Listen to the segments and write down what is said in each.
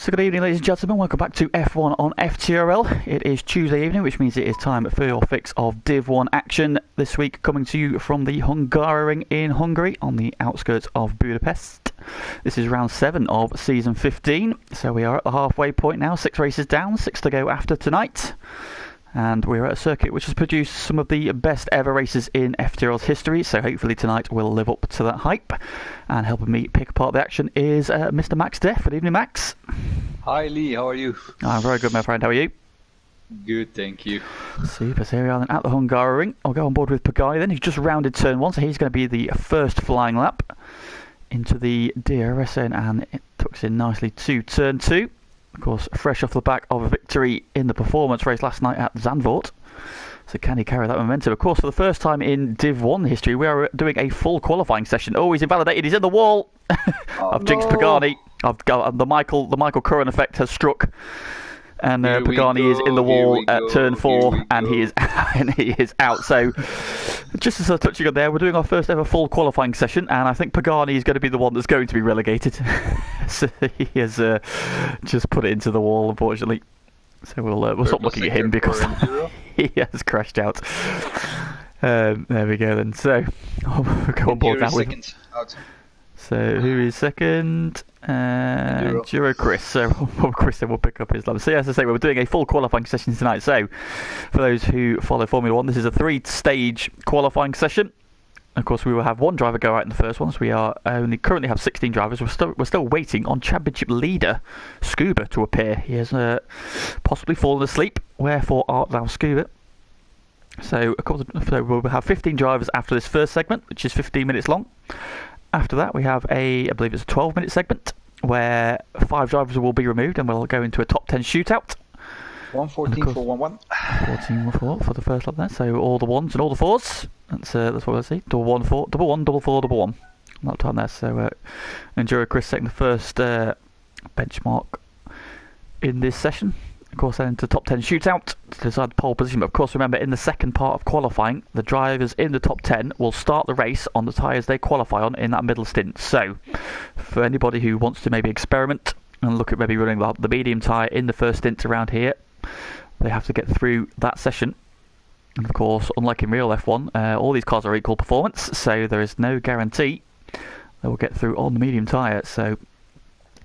So good evening, ladies and gentlemen. Welcome back to F1 on FTRL. It is Tuesday evening, which means it is time for your fix of Div 1 action this week, coming to you from the Hungaroring in Hungary on the outskirts of Budapest. This is round 7 of season 15, so we are at the halfway point now. 6 races down, 6 to go after tonight. And we're at a circuit which has produced some of the best ever races in FTRL's history, so hopefully tonight will live up to that hype. And helping me pick apart the action is Mr. Max Deff. Good evening, Max. Hi Lee, how are you? I'm very good, my friend. How are you? Good, thank you. Super. So here we are then at the Hungaroring. I'll go on board with Pagani then, who's just rounded turn 1, so he's going to be the first flying lap into the DRS zone, and it tucks in nicely to turn 2. Of course, fresh off the back of a victory in the performance race last night at Zandvoort. So can he carry that momentum? Of course, for the first time in Div 1 history, we are doing a full qualifying session. Oh, he's invalidated. He's in the wall. I've jinxed Pagani. I've got the Michael Curran effect has struck. And Pagani is in the wall at turn 4, and he is out. So, just as I was touching on there, we're doing our first ever full qualifying session, and I think Pagani is going to be the one that's going to be relegated. So he has just put it into the wall, unfortunately. So we'll stop looking at him because he has crashed out. There we go then. So we'll go on board now. So who is second? Chris. So Chris will pick up his lap. So as I say, we're doing a full qualifying session tonight. So for those who follow Formula 1, this is a 3-stage qualifying session. Of course, we will have one driver go out in the first one. So we are currently have 16 drivers. We're still waiting on championship leader Scuba to appear. He has possibly fallen asleep. Wherefore art thou, Scuba? So we'll have 15 drivers after this first segment, which is 15 minutes long. After that, we have I believe it's a 12-minute segment where 5 drivers will be removed, and we'll go into a top 10 shootout. 114 for 1-1. 14 for the first lap there. So all the 1s and all the 4s. That's what we'll see. Double 1, 4, double 1, double 4, double 1. That time there. So Enduro Chris setting the first benchmark in this session. Of course, then into top 10 shootout to decide the pole position. But of course, remember, in the second part of qualifying, the drivers in the top 10 will start the race on the tyres they qualify on in that middle stint. So, for anybody who wants to maybe experiment and look at maybe running the medium tyre in the first stint around here, they have to get through that session. And of course, unlike in real F1, all these cars are equal performance, so there is no guarantee they will get through on the medium tyre. So,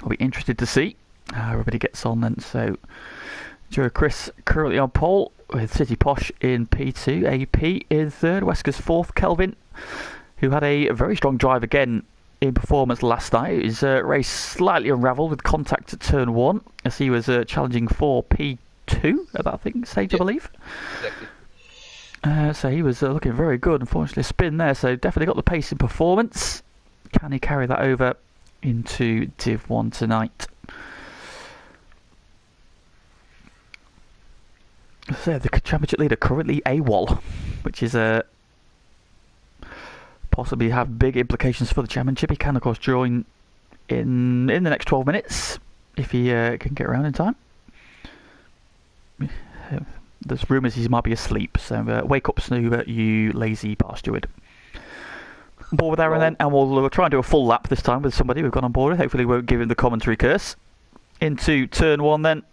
I'll be interested to see how everybody gets on then. So, Chris currently on pole with City Posh in P2, AP in third, Wesker's fourth, Kelvin, who had a very strong drive again in performance last night. His race slightly unravelled with contact at turn 1 as he was challenging for P2 at that stage, I believe. Exactly. So he was looking very good. Unfortunately, a spin there, so definitely got the pace in performance. Can he carry that over into Div 1 tonight? So the championship leader currently AWOL, which is possibly have big implications for the championship. He can of course join in the next 12 minutes if he can get around in time. There's rumours he might be asleep, so wake up, Snoober, you lazy bastard. On board with Aaron then, and we'll try and do a full lap this time with somebody we've gone on board with. Hopefully we won't give him the commentary curse. Into turn 1 then.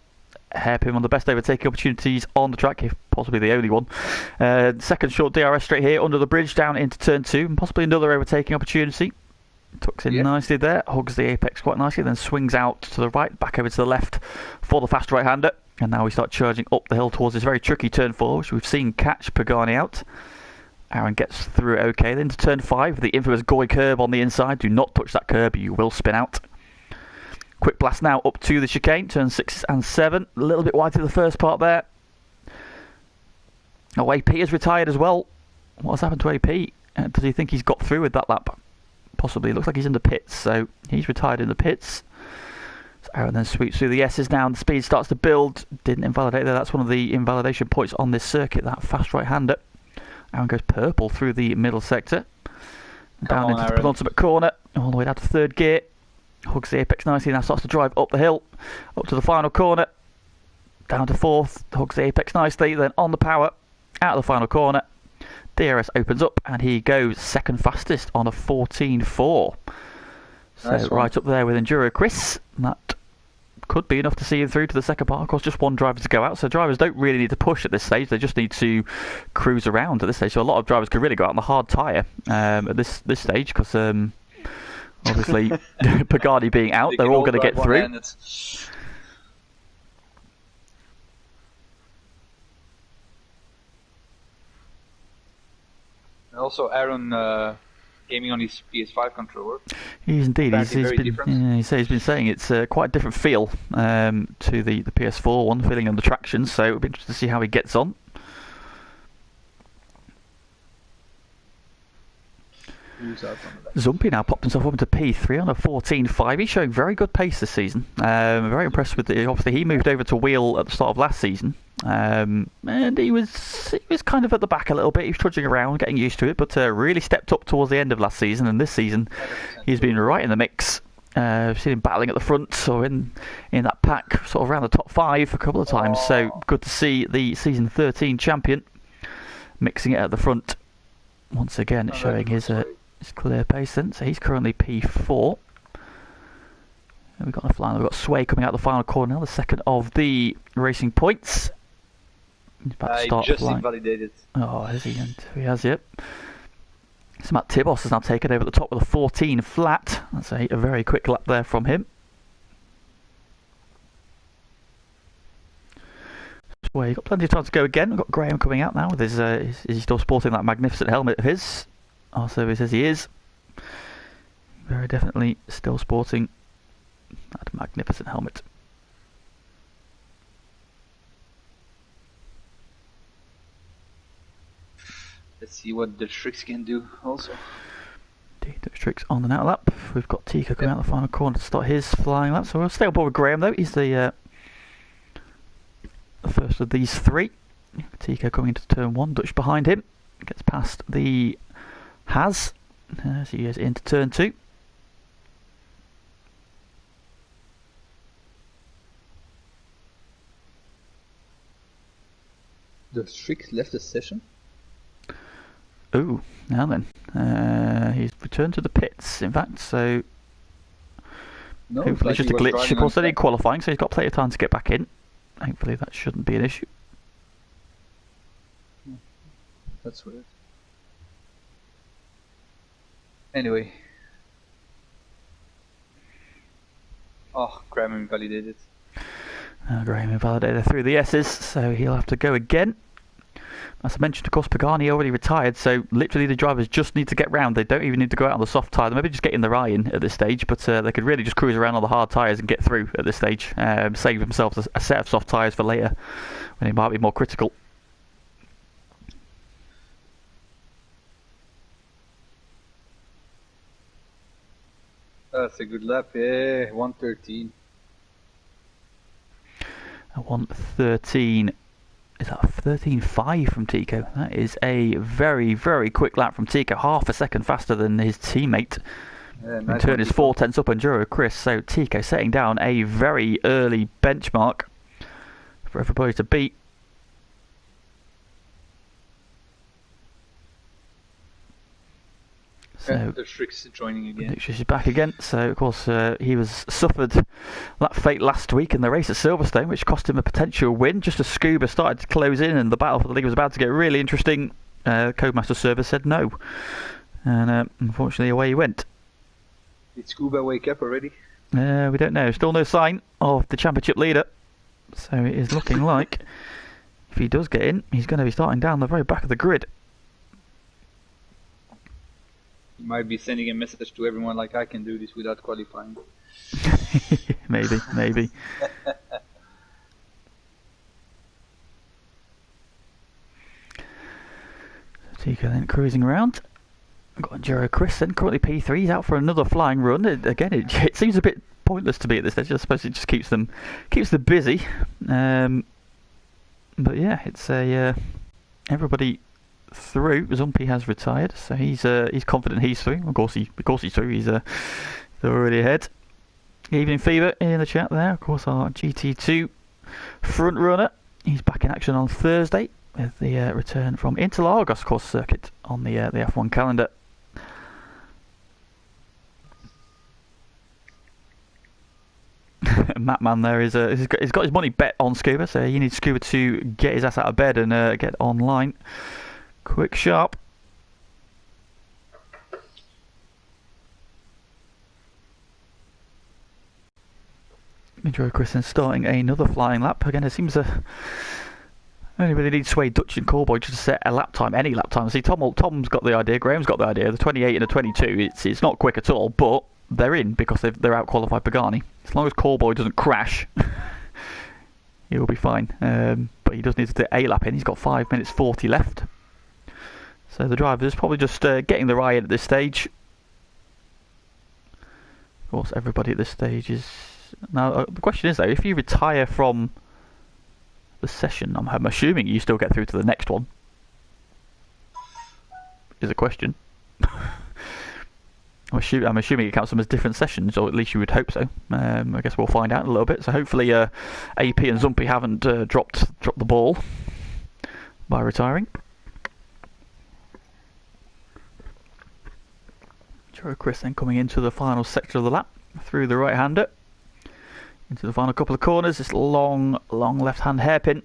Hairpin, one of the best overtaking opportunities on the track, if possibly the only one. Second short DRS straight here under the bridge down into turn 2, and possibly another overtaking opportunity. Tucks in nicely there, hugs the apex quite nicely, then swings out to the right, back over to the left for the fast right-hander. And now we start charging up the hill towards this very tricky turn 4, which we've seen catch Pagani out. Aaron gets through it okay. Then to turn 5, the infamous Goy curb on the inside. Do not touch that curb, you will spin out. Quick blast now up to the chicane, turn 6 and 7. A little bit wide to the first part there. Oh, AP has retired as well. What has happened to AP? Does he think he's got through with that lap? Possibly. It looks like he's in the pits, so he's retired in the pits. So Aaron then sweeps through the S's now, and the speed starts to build. Didn't invalidate there. That's one of the invalidation points on this circuit, that fast right-hander. Aaron goes purple through the middle sector. Down into the penultimate corner, all the way down to third gear. Hugs the apex nicely, now starts to drive up the hill, up to the final corner, down to fourth, hugs the apex nicely, then on the power, out of the final corner, DRS opens up, and he goes second fastest on a 14.4. So nice right up there with Enduro Chris, that could be enough to see him through to the second part. Of course, just one driver to go out, so drivers don't really need to push at this stage. They just need to cruise around at this stage. So a lot of drivers could really go out on a hard tyre at this stage because obviously Pagani being out, they're all going to get through. Also, Aaron gaming on his PS5 controller. He's indeed. He's been saying it's quite a different feel to the PS4 one, feeling on the traction. So it'll be interesting to see how he gets on. Zumpy now popped himself up into P3 on a 14.5. He's showing very good pace this season. Very impressed with it. Obviously, he moved over to wheel at the start of last season, and he was kind of at the back a little bit. He was trudging around, getting used to it, but really stepped up towards the end of last season. And this season, he's been right in the mix. I've seen him battling at the front or in that pack, sort of around the top 5 a couple of times. So good to see the season 13 champion mixing it at the front once again, showing his clear pace then. So he's currently P4. And we've got Sway coming out the final corner now, the second of the racing points. He's about to start just invalidated. Oh, has he? He has, yep. So Matt Tibos has now taken over the top with a 14 flat. That's a very quick lap there from him. Sway, got plenty of time to go again. We've got Graham coming out now with his. Is he still sporting that magnificent helmet of his? Also, he says he is. Very definitely still sporting that magnificent helmet. Let's see what the tricks can do also. The tricks on the out lap. We've got Tika coming out the final corner to start his flying lap. So we'll stay on board with Graham though. He's the first of these 3. Tika coming into turn 1. Dutch behind him. Gets past the Has as he goes into turn 2. The Strix left the session. Ooh, now then. He's returned to the pits, in fact, so hopefully it's just a glitch. Of course, they did qualifying, so he's got plenty of time to get back in. Hopefully that shouldn't be an issue. That's weird. Anyway. Oh, Graham invalidated. Graham invalidated through the S's, so he'll have to go again. As I mentioned, of course, Pagani already retired, so literally the drivers just need to get round. They don't even need to go out on the soft tyre. They maybe just get in their eye in at this stage, but they could really just cruise around on the hard tyres and get through at this stage. Save themselves a set of soft tyres for later, when it might be more critical. That's a good lap, yeah, 113. 113. Is that a 13.5 from Tico? That is a very, very quick lap from Tico. Half a second faster than his teammate. Yeah, nice. In turn is 4 tenths up Enduro Chris. So Tico setting down a very early benchmark for everybody to beat. So the Strix joining again. Strix is back again. So of course he was suffered that fate last week in the race at Silverstone, which cost him a potential win. Just as Scuba started to close in and the battle for the league was about to get really interesting, Codemaster Service said no, and unfortunately away he went. Did Scuba wake up already? We don't know. Still no sign of the championship leader. So it is looking like if he does get in, he's going to be starting down the very back of the grid. You might be sending a message to everyone like I can do this without qualifying. maybe. Tico then cruising around. I've got Enduro Chris then, currently P3. He's out for another flying run. Again, it seems a bit pointless to be at this stage. I suppose it just keeps them busy. But yeah, it's everybody through. Zumpy has retired, so he's confident he's through. Of course he's through. He's already ahead. Evening Fever in the chat there. Of course, our GT2 front runner. He's back in action on Thursday with the return from Interlagos course circuit on the F1 calendar. Matman there he's got his money bet on Scuba, so he needs Scuba to get his ass out of bed and get online. Quick, sharp. Enjoy Christian starting another flying lap. Again, it seems only really need Sway, Dutch and Callboy just to set a lap time, any lap time. See, Tom's got the idea, Graham's got the idea. The 28 and the 22, it's not quick at all, but they're in because they're out-qualified Pagani. As long as Callboy doesn't crash, he'll be fine. But he does need to do a lap in. He's got 5 minutes 40 left. So the driver's probably just getting the ride at this stage. Of course, everybody at this stage is... Now, the question is, though, if you retire from the session, I'm assuming you still get through to the next one. Is a question. I'm assuming it counts them as different sessions, or at least you would hope so. I guess we'll find out in a little bit. So hopefully AP and Zumpy haven't dropped the ball by retiring. Joe Chris then coming into the final sector of the lap through the right-hander. Into the final couple of corners, this long left-hand hairpin.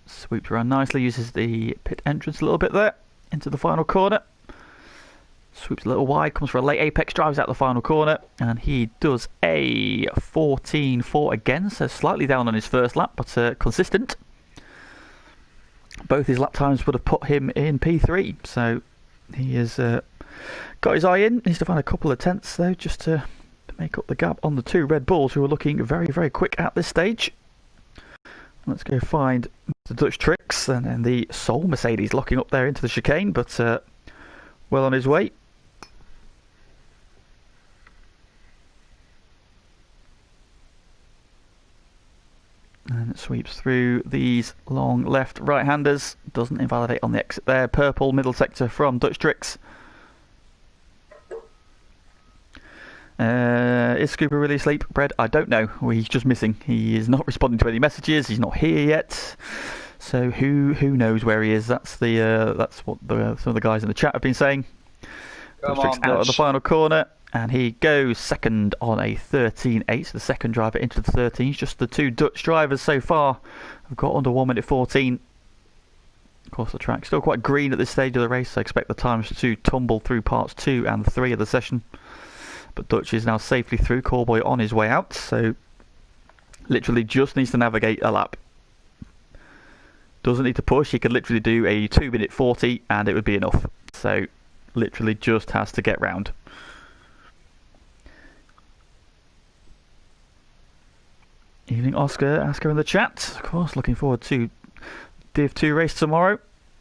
Sweeps around nicely, uses the pit entrance a little bit there. Into the final corner. Sweeps a little wide, comes for a late apex, drives out the final corner. And he does a 14.4 again, so slightly down on his first lap, but consistent. Both his lap times would have put him in P3, so he has got his eye in. Needs to find a couple of tenths, though, just to make up the gap on the two Red Bulls who are looking very, very quick at this stage. Let's go find the Dutch Tricks and then the Soul Mercedes locking up there into the chicane, but well on his way. And it sweeps through these long left right-handers. Doesn't invalidate on the exit there. Purple middle sector from Dutch Tricks. Is Scooper really asleep, Brad? I don't know. He's just missing. He is not responding to any messages. He's not here yet. So who knows where he is? That's what some of the guys in the chat have been saying. Come on, out of the final corner, and he goes second on a 13.8. So the second driver into the 13s. Just the two Dutch drivers so far have got under 1 minute 14. Of course, the track's still quite green at this stage of the race, so I expect the times to tumble through parts 2 and 3 of the session. But Dutch is now safely through, Callboy on his way out, so literally just needs to navigate a lap. Doesn't need to push, he could literally do a 2 minute 40 and it would be enough. So literally just has to get round. Evening Oscar in the chat, of course, looking forward to Div 2 race tomorrow.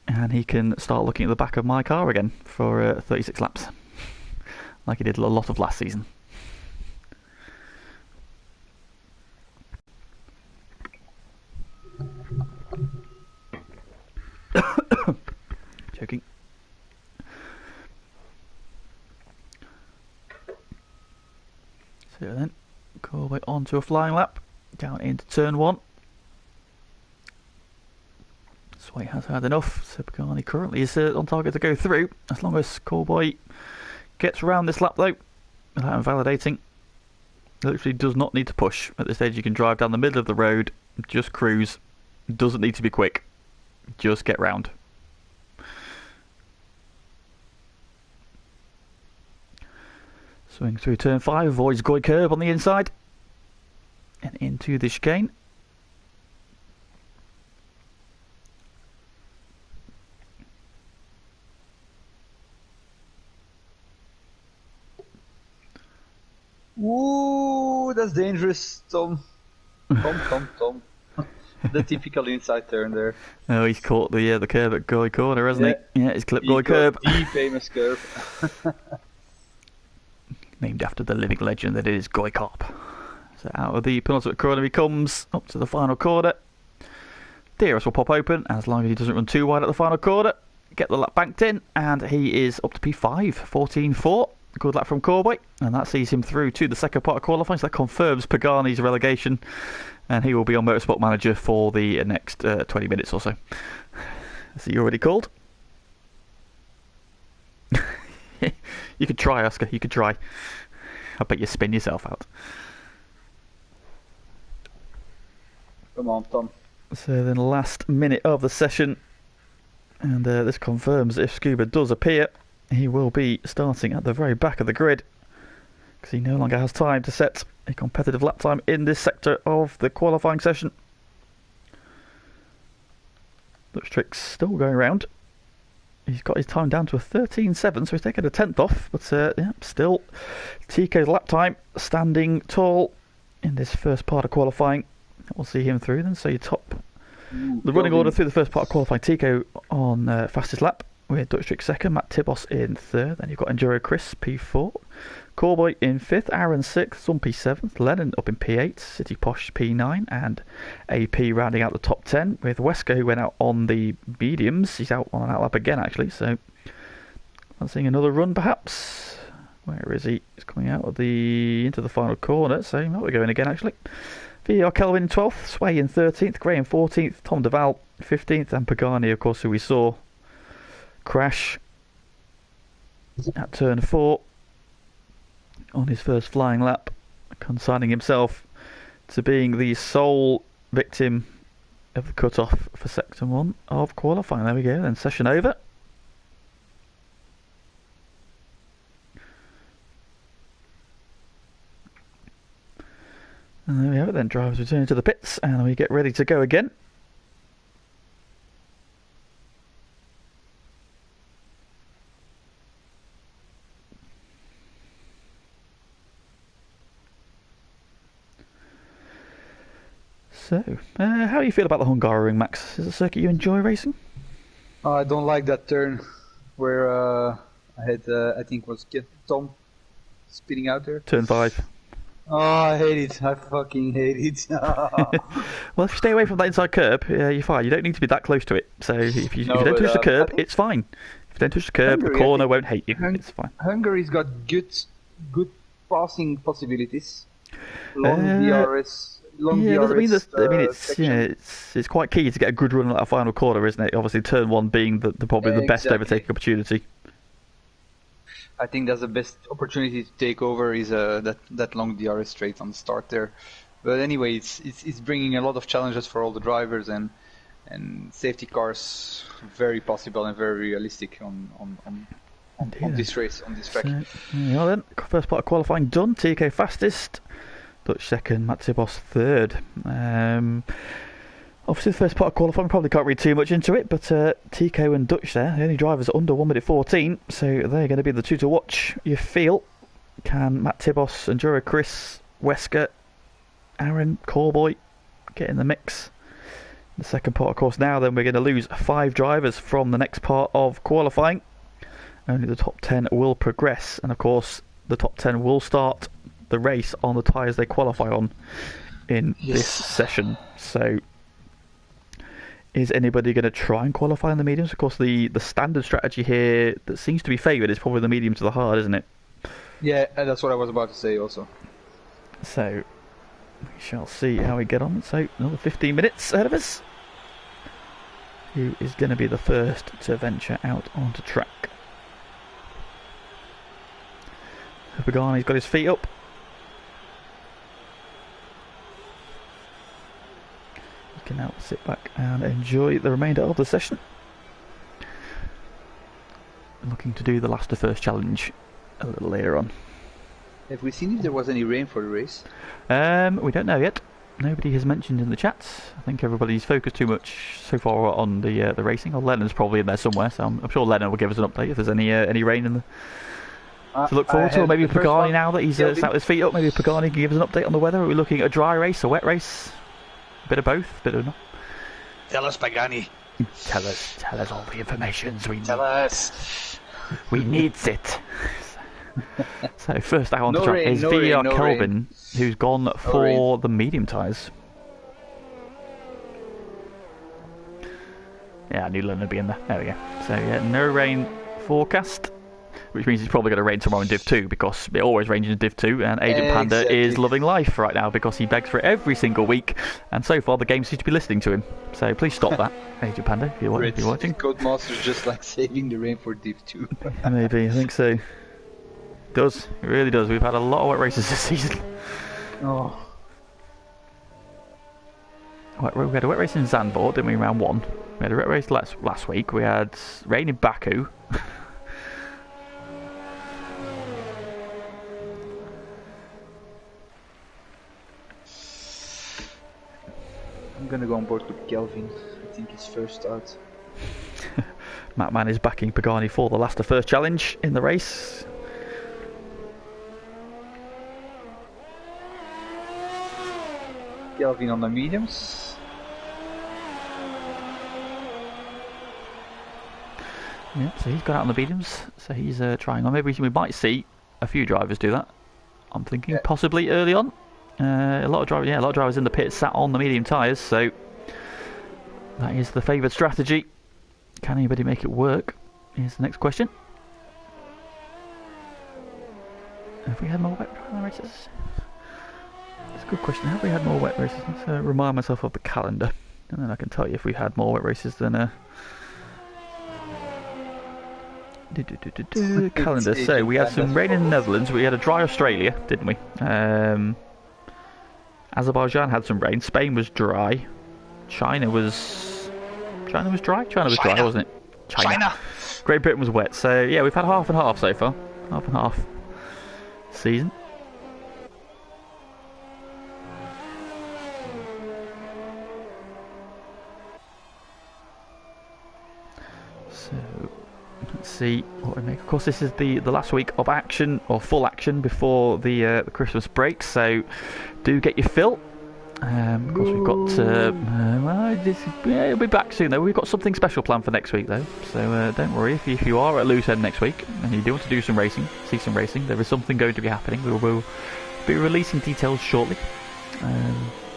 And he can start looking at the back of my car again for 36 laps. Like he did a lot of last season. Joking. So then, Callboy onto a flying lap, down into turn 1. Sway has had enough, so Pagani currently is on target to go through, as long as Callboy gets round this lap though, without invalidating. Literally does not need to push. At this stage you can drive down the middle of the road, just cruise. Doesn't need to be quick. Just get round. Swing through turn 5, avoids Goy curb on the inside. And into the chicane. Ooh, that's dangerous, Tom. Tom. The typical inside turn there. Oh, he's caught the curb at Goy corner, hasn't he? Yeah, he's clipped Goy got curb. The famous curb. Named after the living legend that is Goy Cop. So out of the penultimate corner he comes, up to the final corner. DRS will pop open, as long as he doesn't run too wide at the final corner. Get the lap banked in, and he is up to P5, 14.4. Good lap from Callboy, and that sees him through to the second part of qualifying, so that confirms Pagani's relegation, and he will be on Motorsport Manager for the next 20 minutes or so. Is he already called? You could try, Oscar, you could try. I bet you spin yourself out. Come on, Tom. So then last minute of the session, and this confirms if Scuba does appear, he will be starting at the very back of the grid, because he no longer has time to set a competitive lap time in this sector of the qualifying session. Dutch Trick's still going around. He's got his time down to a 13.7, so he's taken a tenth off, but yeah, still TK's lap time standing tall in this first part of qualifying. We'll see him through then. So you top the running order through the first part of qualifying. Tico on fastest lap with Dutch Trick second, Matt Tibos in third. Then you've got Enduro Chris P4, Cowboy in fifth, Aaron sixth, Zumpy seventh, Lennon up in P8, City Posh P9, and AP rounding out the top 10 with Wesker, who went out on the mediums. He's out on an outlap again actually, so I'm seeing another run perhaps. Where is he? He's coming out of into the final corner, so he might be going again actually. VR Kelvin 12th, Sway in 13th, Gray in 14th, Tom Duval 15th, and Pagani, of course, who we saw crash at turn 4 on his first flying lap, consigning himself to being the sole victim of the cut-off for Sector 1 of qualifying. There we go, then session over. And there we have it then, drivers returning to the pits, and we get ready to go again. So, how do you feel about the Hungaroring, Max? Is it a circuit you enjoy racing? I don't like that turn where I had, I think it was Tom spinning out there. Turn 5. Oh, I hate it. I fucking hate it. Well, if you stay away from that inside curb, you're fine. You don't need to be that close to it. So if you don't touch the curb, it's fine. If you don't touch the curb, Hungary, the corner won't hate you. It's fine. Hungary's got good passing possibilities. Long DRS. It's quite key to get a good run at that final corner, isn't it? Obviously, turn 1 being probably the best overtaking opportunity. I think that's the best opportunity to take over is that long DRS straight on the start there. But anyway, it's bringing a lot of challenges for all the drivers and safety cars, very possible and very realistic on this race, on this track. So, well then, first part of qualifying done. TK fastest, Dutch second, Matt Tibos third. Obviously, the first part of qualifying, probably can't read too much into it, but Tico and Dutch there, the only drivers under 1 minute 14, so they're going to be the two to watch. You feel, can Matt Tibos, Enduro Chris, Wesker, Aaron, Cowboy get in the mix? The second part, of course, now then we're going to lose 5 drivers from the next part of qualifying. Only the top 10 will progress, and of course, the top 10 will start the race on the tyres they qualify on in this session. So, is anybody going to try and qualify in the mediums? Of course, the standard strategy here that seems to be favoured is probably the medium to the hard, isn't it? Yeah, that's what I was about to say also. So, we shall see how we get on. So, another 15 minutes ahead of us. Who is going to be the first to venture out onto track? Pagani's got his feet up. Can now sit back and enjoy the remainder of the session. Looking to do the last to first challenge a little later on. Have we seen if there was any rain for the race? We don't know yet. Nobody has mentioned in the chats. I think everybody's focused too much so far on the racing. Or Lennon's probably in there somewhere, so I'm sure Lennon will give us an update if there's any rain in the to look forward to. Or maybe Pagani, now that he's sat his feet up, maybe Pagani can give us an update on the weather. Are we looking at a dry race, a wet race? Bit of both, bit of not. Tell us, Pagani. Tell us all the information we need. Tell us. We need it. So first out on the track is VR Kelvin, who's gone for the medium tyres. Yeah, I knew London would be in there. There we go. So yeah, no rain forecast, which means it's probably going to rain tomorrow in Div 2 because it always rains in Div 2, and Agent Panda is loving life right now because he begs for it every single week, and so far the game seems to be listening to him. So please stop that, Agent Panda, if you're watching. Codemaster's just like saving the rain for Div 2. Maybe, I think so. It does, it really does. We've had a lot of wet races this season. Oh. We had a wet race in Zandvoort, didn't we, round 1? We had a wet race last week. We had rain in Baku. I'm gonna go on board with Kelvin. I think he's first out. Matt Mann is backing Pagani for the last to first challenge in the race. Kelvin on the mediums. Yeah, so he's gone out on the mediums. So he's trying on. Maybe we might see a few drivers do that. I'm thinking possibly early on. A lot of drivers in the pit sat on the medium tyres. So that is the favoured strategy. Can anybody make it work? Here's the next question. Have we had more wet races? That's a good question. Have we had more wet races? Let's remind myself of the calendar, and then I can tell you if we had more wet races than calendar. So we had some rain in the Netherlands. We had a dry Australia, didn't we? Azerbaijan had some rain. Spain was dry. China was dry. China was dry, wasn't it? China. Great Britain was wet. So yeah, we've had half and half so far. Half and half season. So let's see what we make. Of course, this is the last week of action, or full action, before the Christmas break. So do get your fill. Of course, we've got. It'll be back soon though. We've got something special planned for next week though. So don't worry if you are at Loose End next week and you do want to do some racing, see some racing. There is something going to be happening. We will be releasing details shortly.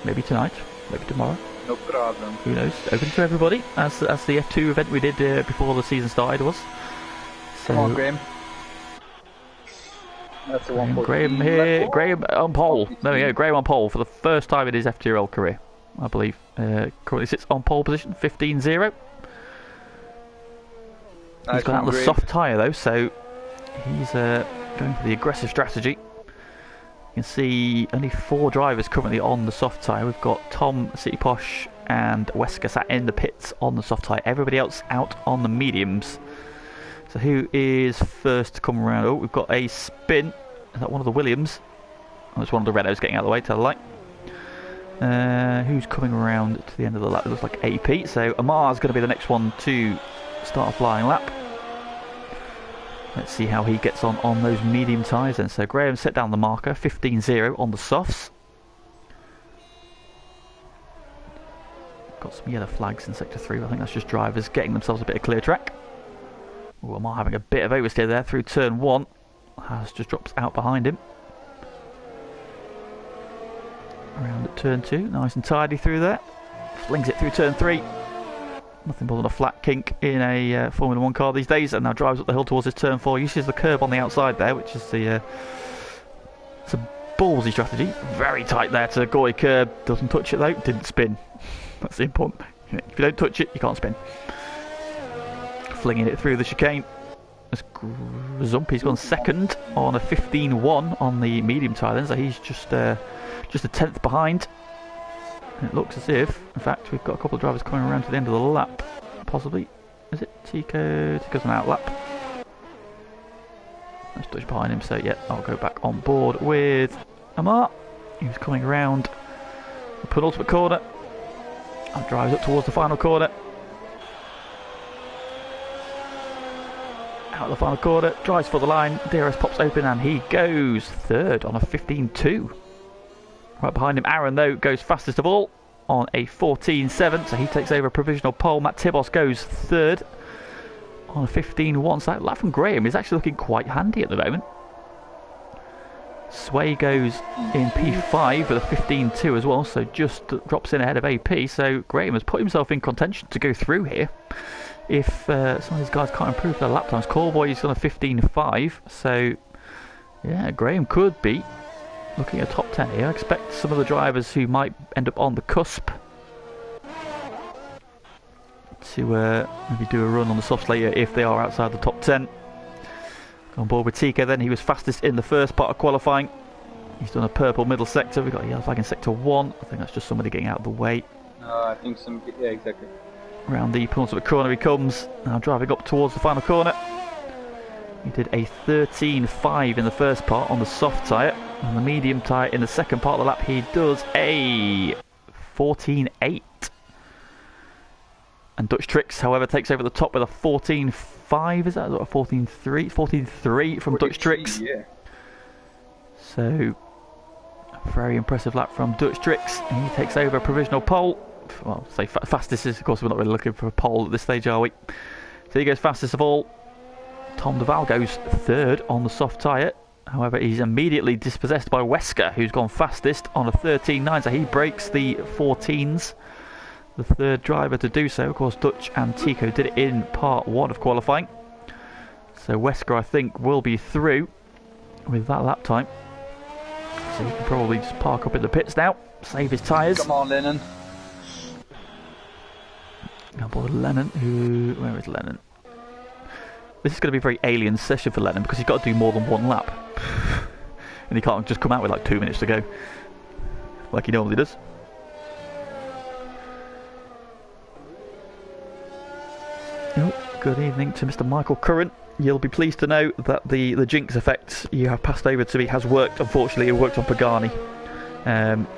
Maybe tonight, maybe tomorrow. No problem. Who knows? Open to everybody, as the F2 event we did before the season started was. So, come on, Graham. That's the one. Graham here. Graham on pole. There we go. Graham on pole for the first time in his FTRL career, I believe. Currently sits on pole position, 15-0. He's gone out the soft tyre though, so he's going for the aggressive strategy. You can see only 4 drivers currently on the soft tyre. We've got Tom, City Posh and Wesker sat in the pits on the soft tyre. Everybody else out on the mediums. So who is first to come around? Oh, we've got a spin. Is that one of the Williams? Oh, it's one of the Renaults getting out of the way to the light. Who's coming around to the end of the lap? It looks like AP. So Amar's going to be the next one to start a flying lap. Let's see how he gets on those medium tyres then. So Graham set down the marker, 15-0 on the softs. Got some yellow flags in Sector 3, I think that's just drivers getting themselves a bit of clear track. Ooh, Amar having a bit of oversteer there through turn 1. Haas just drops out behind him. Around at turn 2, nice and tidy through there. Flings it through turn 3. Nothing more than a flat kink in a Formula 1 car these days, and now drives up the hill towards his turn 4. Uses the curb on the outside there, which is it's a ballsy strategy. Very tight there to Goy curb. Doesn't touch it though, didn't spin. That's the important. If you don't touch it, you can't spin. Flinging it through the chicane. Zumpy's gone second on a 15-1 on the medium tyre then, so he's just a tenth behind. And it looks as if, in fact, we've got a couple of drivers coming around to the end of the lap. Possibly. Is it Tico? Tico's an out lap. Let's touch behind him, so yeah, I'll go back on board with Amar. He was coming around the penultimate corner. And drives up towards the final corner. Out of the final corner, drives for the line. DRS pops open and he goes third on a 15-2. Right behind him, Aaron, though, goes fastest of all on a 14-7, so he takes over a provisional pole. Matt Tibos goes third on a 15-1, so that lap from Graham is actually looking quite handy at the moment. Sway goes in P5 with a 15-2 as well, so just drops in ahead of AP, so Graham has put himself in contention to go through here. If some of these guys can't improve their lap times. Callboy is on a 15-5, so yeah, Graham could be looking at top 10 here. I expect some of the drivers who might end up on the cusp to maybe do a run on the softs later if they are outside the top 10. On board with Tika then, he was fastest in the first part of qualifying. He's done a purple middle sector. We've got a yellow flag in sector 1. I think that's just somebody getting out of the way. I think some. Yeah, exactly. Round the penultimate corner he comes, now driving up towards the final corner. He did a 13.5 in the first part on the soft tyre. On the medium tyre in the second part of the lap he does a 14.8. And Dutch Tricks, however, takes over the top with a 14.5, is that? A 14.3? 14.3 from Dutch Tricks. Yeah. So, a very impressive lap from Dutch Tricks. He takes over a provisional pole. Well, say fastest is, of course, we're not really looking for a pole at this stage, are we? So he goes fastest of all. Tom de Val goes third on the soft tyre. However, he's immediately dispossessed by Wesker, who's gone fastest on a 13.9, so he breaks the 14s. The third driver to do so. Of course, Dutch and Tico did it in part 1 of qualifying. So Wesker, I think, will be through with that lap time. So he can probably just park up in the pits now, save his tyres. Come on, Lennon. Now board Lennon, where is Lennon? This is going to be a very alien session for Lennon because he's got to do more than one lap. And he can't just come out with like 2 minutes to go, like he normally does. Oh, good evening to Mr. Michael Curran. You'll be pleased to know that the jinx effect you have passed over to me has worked. Unfortunately, it worked on Pagani.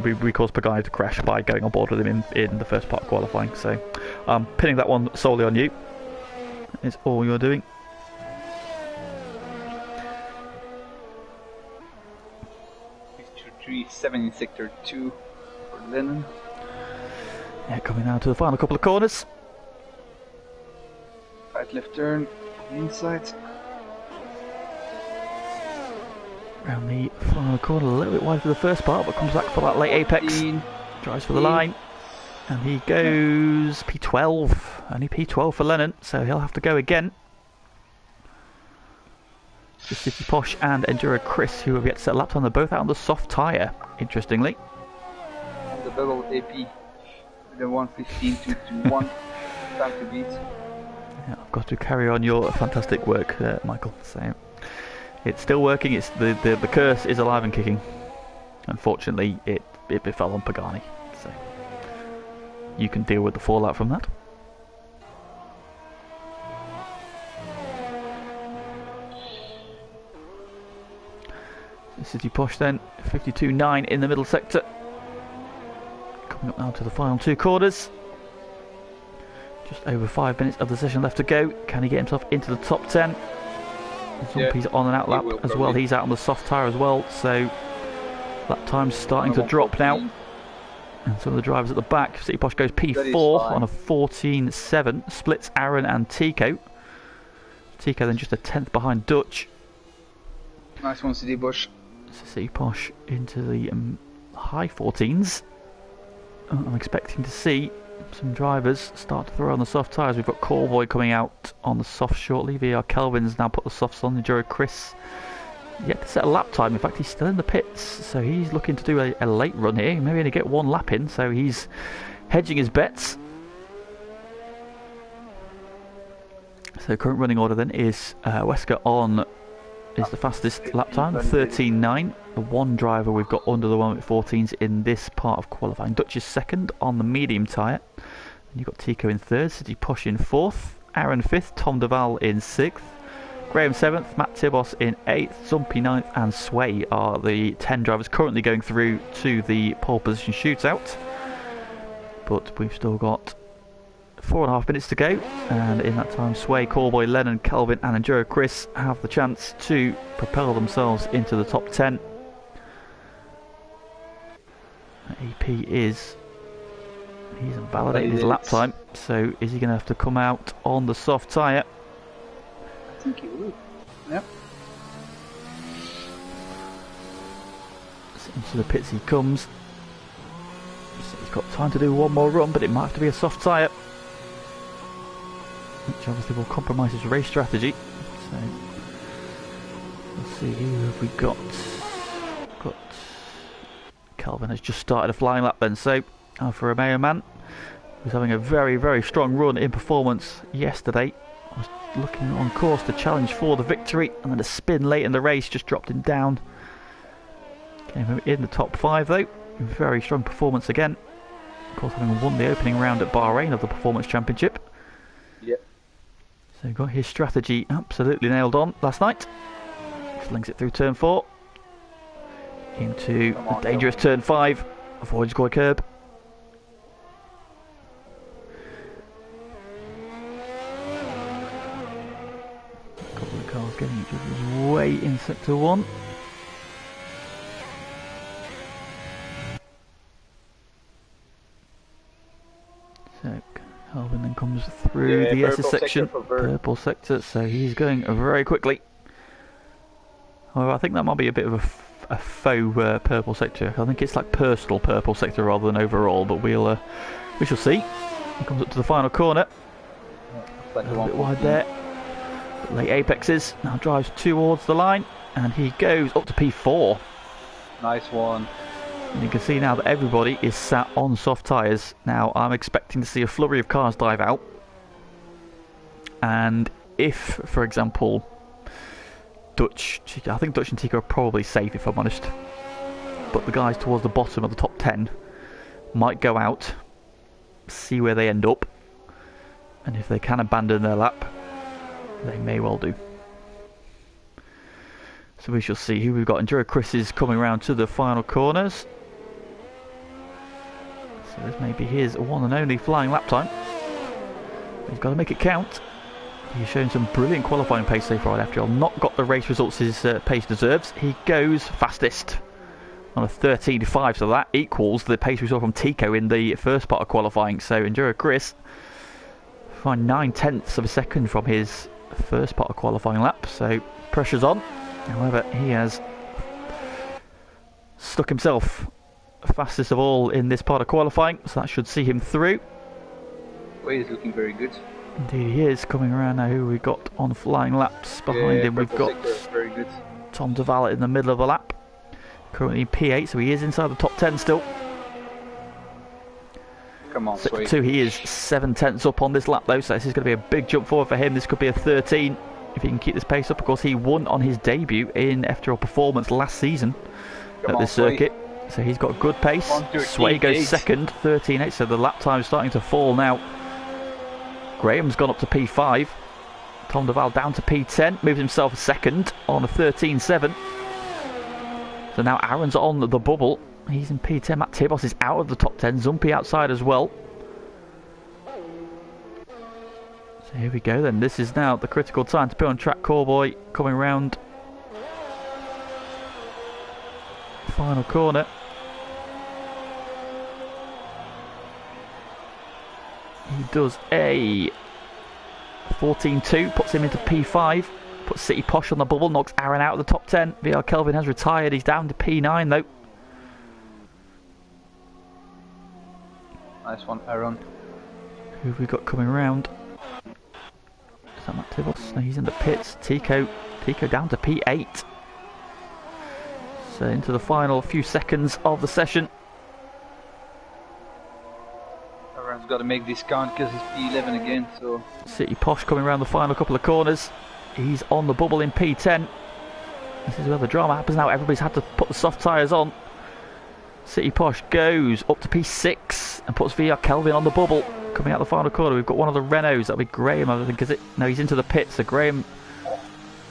We caused Pagani to crash by going on board with him in the first part of qualifying. So I'm pinning that one solely on you. It's all you're doing. Seven in sector 2 for Lennon. Yeah, coming down to the final couple of corners. Right left turn, inside. Round the final corner, a little bit wide for the first part, but comes back for that late apex. Drives for the line. And he goes P12. Only P12 for Lennon, so he'll have to go again. Just City Posh and Enduro Chris, who have yet to set a lap time. They're both out on the soft tyre, interestingly. And the double AP, the 1:15 to 1 time to beat. Yeah, I've got to carry on your fantastic work, Michael. So it's still working. It's the curse is alive and kicking. Unfortunately, it befell on Pagani. So you can deal with the fallout from that. City Posh then, 52.9 in the middle sector. Coming up now to the final 2 corners. Just over 5 minutes of the session left to go. Can he get himself into the top 10? Zumpy's on an out lap as well. He's out on the soft tyre as well. So that time's starting to drop now. And some of the drivers at the back. City Posh goes P4 on a 14.7. Splits Aaron and Tico. Tico then just a 10th behind Dutch. Nice one, City Posh. City Posh into the high 14s. I'm expecting to see some drivers start to throw on the soft tyres. We've got Callboy coming out on the soft shortly. VR Kelvin's now put the softs on. Enduro Chris yet to set a lap time. In fact, he's still in the pits, so he's looking to do a late run here. Maybe only get 1 lap in, so he's hedging his bets. So current running order then is Wesker on is the fastest lap time, 13.9. The one driver we've got under the 1:14s in this part of qualifying. Dutch is second on the medium tyre. And you've got Tico in third, City Posh in fourth, Aaron fifth, Tom de Val in sixth, Graham seventh, Matt Tibos in eighth, Zumpy ninth, and Sway are the 10 drivers currently going through to the pole position shootout. But we've still got 4.5 minutes to go, and in that time Sway, Callboy, Lennon, Kelvin and Enduro Chris have the chance to propel themselves into the top 10. AP he's invalidated his lap time, so is he going to have to come out on the soft tyre? I think he will. Yep. So into the pits he comes. So he's got time to do one more run, but it might have to be a soft tyre, which obviously will compromise his race strategy. So let's see, who have we got? Kelvin has just started a flying lap then, so Alfa Romeo man was having a very, very strong run in performance yesterday. Was looking on course to challenge for the victory, and then a spin late in the race just dropped him down. Came in the top 5 though. Very strong performance again. course, having won the opening round at Bahrain of the Performance Championship. Yep. So he got his strategy absolutely nailed on last night. Slings it through turn 4. Into the dangerous turn 5. Avoids Goy curb. A couple of cars getting each other's way in sector 1. So Calvin then comes through the S section, purple sector, so he's going very quickly. However, I think that might be a bit of a faux purple sector. I think it's like personal purple sector rather than overall, but we shall see. He comes up to the final corner. A little bit wide there. Late apexes, now drives towards the line, and he goes up to P4. Nice one. And you can see now that everybody is sat on soft tyres. Now I'm expecting to see a flurry of cars dive out. And if, for example, I think Dutch and Tico are probably safe if I'm honest. But the guys towards the bottom of the top 10 might go out, see where they end up. And if they can abandon their lap, they may well do. So we shall see who we've got. Enduro Chris is coming around to the final corners. So this may be his one and only flying lap time. He's got to make it count. He's shown some brilliant qualifying pace so far at FTRL. Not got the race results his pace deserves. He goes fastest on a 13.5, so that equals the pace we saw from Tico in the first part of qualifying. So Enduro Chris find 9/10 of a second from his first part of qualifying lap. So pressure's on. However, he has stuck himself fastest of all in this part of qualifying, so that should see him through. Well, he's looking very good. Indeed he is. Coming around now, who we got on flying laps behind him, we've got very good. Tom de Valle in the middle of the lap, currently in P8, so he is inside the top 10 still. Come on, Sector 2, he is 7/10 up on this lap though, so this is going to be a big jump forward for him. This could be a 13 if he can keep this pace up. Of course, he won on his debut in FTRL Performance last season at this circuit, so he's got good pace. Sway goes second, 13.8, so the lap time is starting to fall now. Graham's gone up to P5. Tom de Valle down to P10, moves himself second on a 13.7. So now Aaron's on the bubble. He's in P10. Matt Tibos is out of the top 10. Zumpy outside as well. So here we go then. This is now the critical time to be on track. Callboy coming round. Final corner. He does a 14.2, puts him into P5, puts City Posh on the bubble, knocks Aaron out of the top 10. VR Kelvin has retired, he's down to P9 though. Nice one, Aaron. Who have we got coming round? Is that Matt Tibos? No, he's in the pits. Tico down to P8. So into the final few seconds of the session. Aaron's got to make this count because he's P11 again, so... City Posh coming around the final couple of corners. He's on the bubble in P10. This is where the drama happens now. Everybody's had to put the soft tyres on. City Posh goes up to P6 and puts VR Kelvin on the bubble. Coming out the final corner, we've got one of the Renaults. That'll be Graham, I think, is it? No, he's into the pits, so Graham...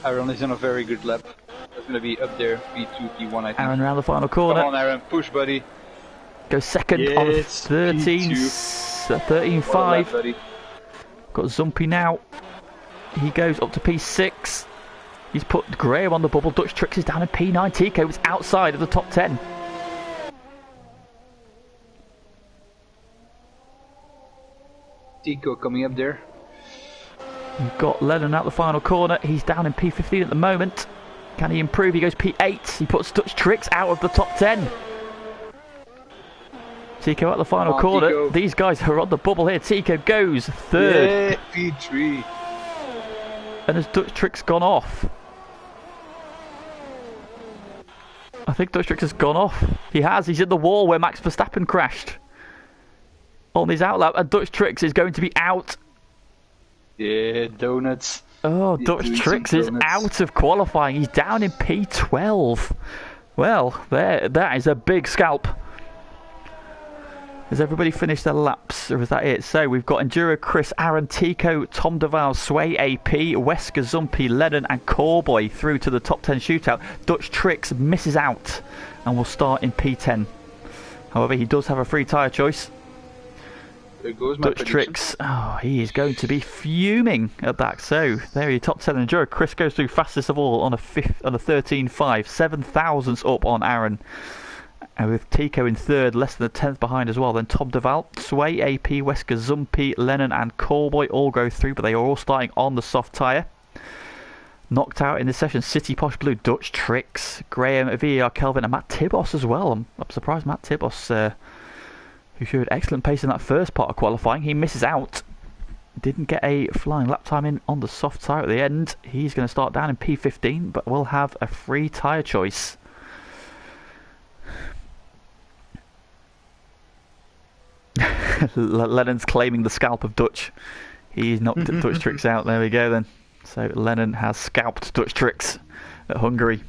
Aaron is on a very good lap. That's going to be up there, P2, P1, I think. Aaron around the final corner. Come on, Aaron, push, buddy. Goes second on 13.5. Got Zumpy now. He goes up to P6. He's put Graham on the bubble. Dutch Tricks is down in P9. Tico is outside of the top 10. Tico coming up there. We've got Lennon out the final corner. He's down in P15 at the moment. Can he improve? He goes P8. He puts Dutch Tricks out of the top 10. Tico at the final corner. Tico. These guys are on the bubble here. Tico goes third. Yeah, P3. And has Dutch Tricks gone off? I think Dutch Tricks has gone off. He has. He's in the wall where Max Verstappen crashed on his outlap, and Dutch Tricks is going to be out. Yeah, donuts. Oh, Dutch Tricks is out of qualifying. He's down in P12. Well, that is a big scalp. Has everybody finished their laps, or is that it? So we've got Enduro Chris, Aaron, Tico, Tom Deval, Sway, AP, Wesker, Zumpy, Lennon and Corboy through to the top 10 shootout. Dutch Tricks misses out and will start in P10. However, he does have a free tyre choice. There goes my Dutch Tricks, oh, he is going to be fuming at that. So there he top 10 Enduro. Chris goes through fastest of all on a 13.5, 7 thousandths up on Aaron. And with Tico in third, less than a tenth behind as well. Then Tom Deval, Sway, AP, Wesker, Zumpy, Lennon and Corboy all go through, but they are all starting on the soft tyre. Knocked out in this session, City Posh Blue, Dutch Tricks, Graham, VAR, Kelvin and Matt Tibos as well. I'm surprised Matt Tibos, who showed excellent pace in that first part of qualifying, he misses out. Didn't get a flying lap time in on the soft tyre at the end. He's going to start down in P15, but will have a free tyre choice. Lennon's claiming the scalp of Dutch. He's knocked Dutch Tricks out. There we go then. So Lennon has scalped Dutch Tricks at Hungary.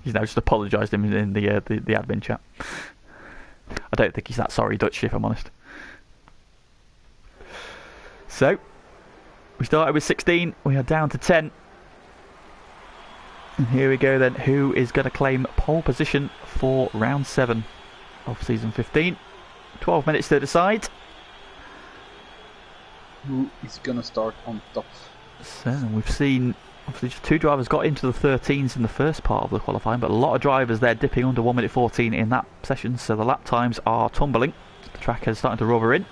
He's now just apologised him in the admin chat. I don't think he's that sorry, Dutch, if I'm honest. So we started with 16. We are down to 10. And here we go then. Who is going to claim pole position for round 7 of season 15? 12 minutes to decide. Who is going to start on top? So we've seen obviously just 2 drivers got into the 13s in the first part of the qualifying, but a lot of drivers there dipping under 1 minute 14 in that session, so the lap times are tumbling. The track is starting to rubber in,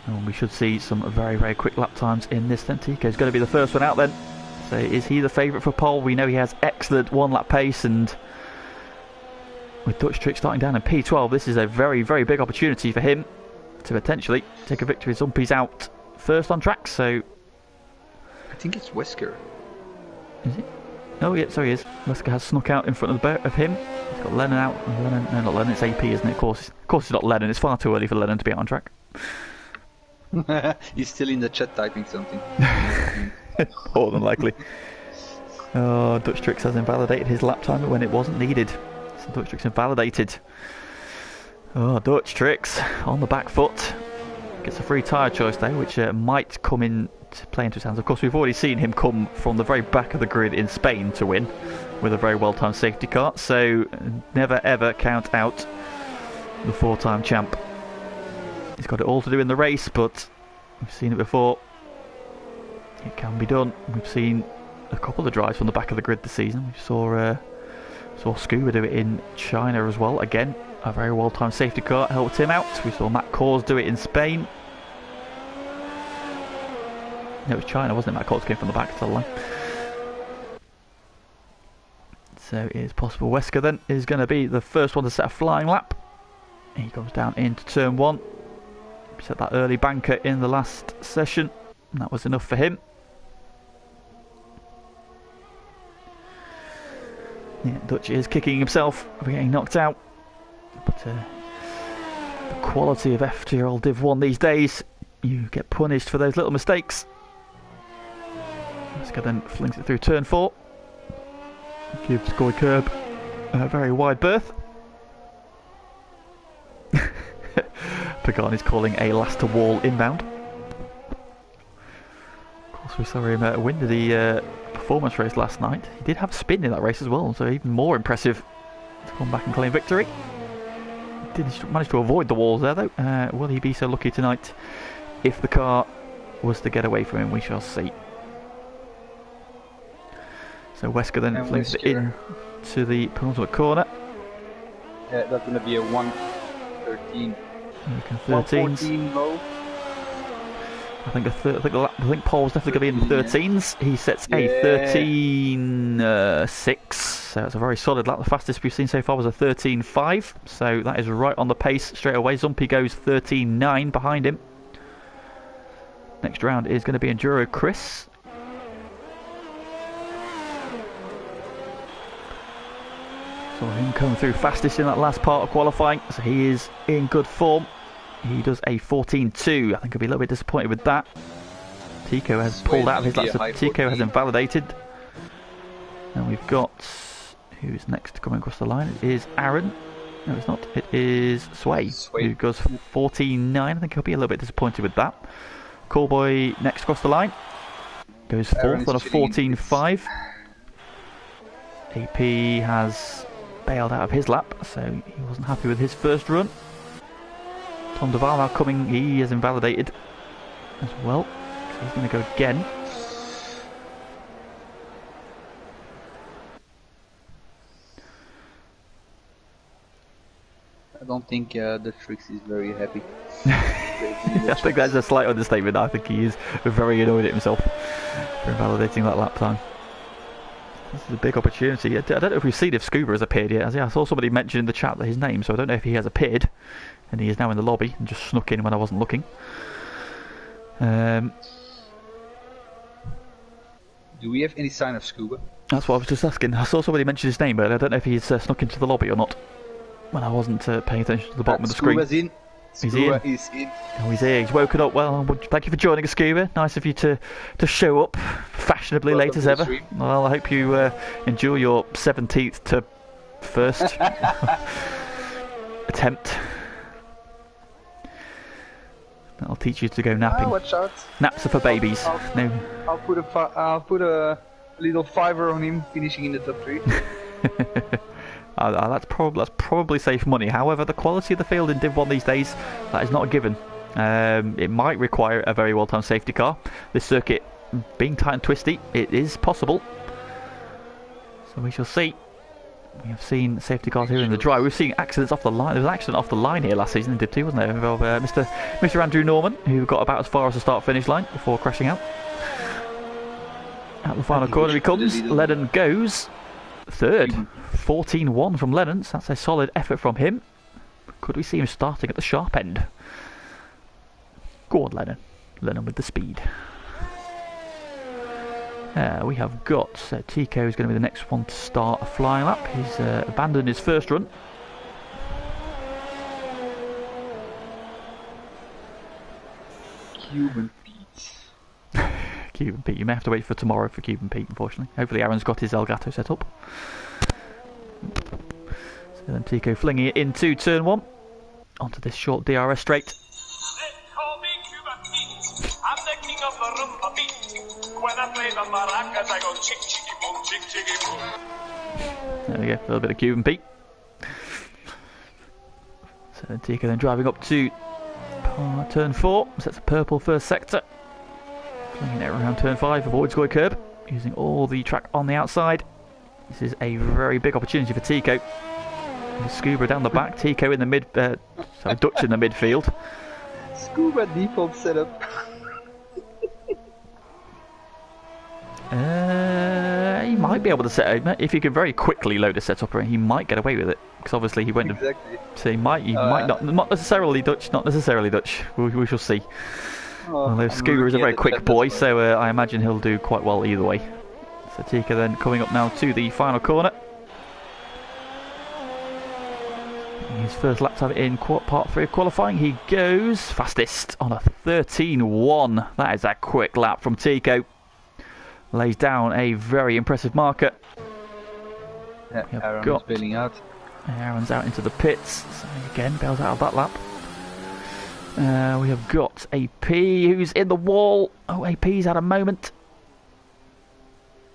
and we should see some very, very quick lap times in this then. Tico's going to be the first one out then. So is he the favourite for pole? We know he has excellent 1 lap pace, and with Dutch Trick starting down in P12, this is a very, very big opportunity for him to potentially take a victory. Zumpy's out first on track, so I think it's Wesker. is it? Oh yeah, so he is. Wesker has snuck out in front of him. He's got Lennon out. Lennon, no, not Lennon. It's AP, isn't it? Of course it's not Lennon. It's far too early for Lennon to be out on track. He's still in the chat typing something. More than likely. Oh, Dutch Tricks has invalidated his lap timer when it wasn't needed. So Dutch Tricks invalidated. Oh, Dutch Tricks on the back foot. Gets a free tyre choice though, which might come in to play into his hands. Of course, we've already seen him come from the very back of the grid in Spain to win with a very well-timed safety car. So never ever count out the 4-time champ. He's got it all to do in the race, but we've seen it before. It can be done. We've seen a couple of drives from the back of the grid this season. We saw Scuba do it in China as well. Again, a very well-timed safety car helped him out. We saw Matt Kors do it in Spain. No, it was China, wasn't it? Matt Kors came from the back to the line. So it is possible Wesker then is going to be the first one to set a flying lap. He comes down into turn 1. Set that early banker in the last session, and that was enough for him. Yeah, Dutch is kicking himself for getting knocked out, but the quality of FTRL Div 1 these days, you get punished for those little mistakes. Wesker then flings it through turn 4, gives Goy Curb a very wide berth. Pagani's calling a last to wall inbound. Of course, we saw him win the performance race last night. He did have spin in that race as well, so even more impressive to come back and claim victory. Did manage to avoid the walls there though. Will he be so lucky tonight? If the car was to get away from him, we shall see. So Wesker then flings it in to the penultimate corner. Yeah, that's going to be a 1:13. 1:14 low. I think Paul's definitely going to be in the 13s. He sets a 13.6, so it's a very solid lap. The fastest we've seen so far was a 13.5, so that is right on the pace straight away. Zumpy goes 13.9 behind him. Next round is going to be Enduro Chris. Saw him come through fastest in that last part of qualifying, so he is in good form. He does a 14.2. I think he'll be a little bit disappointed with that. Tico has pulled out of his lap, so Tico has invalidated. And we've got, who's next coming across the line? It is Aaron. No, it's not. It is Sway, who goes 14.9. I think he'll be a little bit disappointed with that. Callboy next across the line. Goes fourth on a 14.5. AP has bailed out of his lap, so he wasn't happy with his first run. Tom Duval now coming, he is invalidated as well, so he's going to go again. I don't think the Trix is very happy. I think that's a slight understatement. I think he is very annoyed at himself for invalidating that lap time. This is a big opportunity. I don't know if we've seen if Scuba has appeared yet. I saw somebody mention in the chat that his name, so I don't know if he has appeared. And he is now in the lobby and just snuck in when I wasn't looking. Do we have any sign of Scuba? That's what I was just asking. I saw somebody mention his name, but I don't know if he's snuck into the lobby or not. When I wasn't paying attention to the bottom of the screen. Scuba's in. Scuba is in. Oh, he's here. He's woken up. Well, thank you for joining us, Scuba. Nice of you to show up fashionably late as ever. Well, I hope you enjoy your 17th to first attempt. That'll teach you to go napping. Watch out. Naps are for babies. I'll put a little fiver on him finishing in the top 3. That's probably safe money. However, the quality of the field in Div 1 these days, that is not a given. It might require a very well-timed safety car. This circuit being tight and twisty, it is possible. So we shall see. We have seen safety cars here in the dry. We've seen accidents off the line. There was an accident off the line here last season in Div 2, wasn't there? Of Mr. Andrew Norman, who got about as far as the start-finish line before crashing out. At the final corner he comes. Lennon goes third. 14.1 from Lennon. So that's a solid effort from him. Could we see him starting at the sharp end? Go on, Lennon. Lennon with the speed. We have got Tico is going to be the next one to start a flying lap. He's abandoned his first run. Cuban Pete. Cuban Pete. You may have to wait for tomorrow for Cuban Pete, unfortunately. Hopefully Aaron's got his Elgato set up. So then Tico flinging it into turn 1. Onto this short DRS straight. They call me Cuban Pete. I'm the king of the rumba beat. When I play the maracas, I go chick chicky boom, chick chicky boom. There we go, a little bit of Cuban Pete. So then Tico then driving up to turn 4, sets a purple first sector. Flinging it around turn 5, avoids Goy curb, using all the track on the outside. This is a very big opportunity for Tico. Scuba down the back, Tico in the mid, Dutch in the midfield. Scuba default setup. He might be able to set it if he can very quickly load a setup. He might get away with it because obviously he went. Exactly. So he might not necessarily Dutch. Not necessarily Dutch. We shall see. Although Scuba is a very quick boy, so I imagine he'll do quite well either way. So Tico then coming up now to the final corner. His first lap time in part 3 of qualifying. He goes fastest on a 13.1. That is a quick lap from Tico. Lays down a very impressive marker. Yeah, Aaron's bailing out. Aaron's out into the pits. So again, bails out of that lap. We have got AP who's in the wall. Oh, AP's had a moment.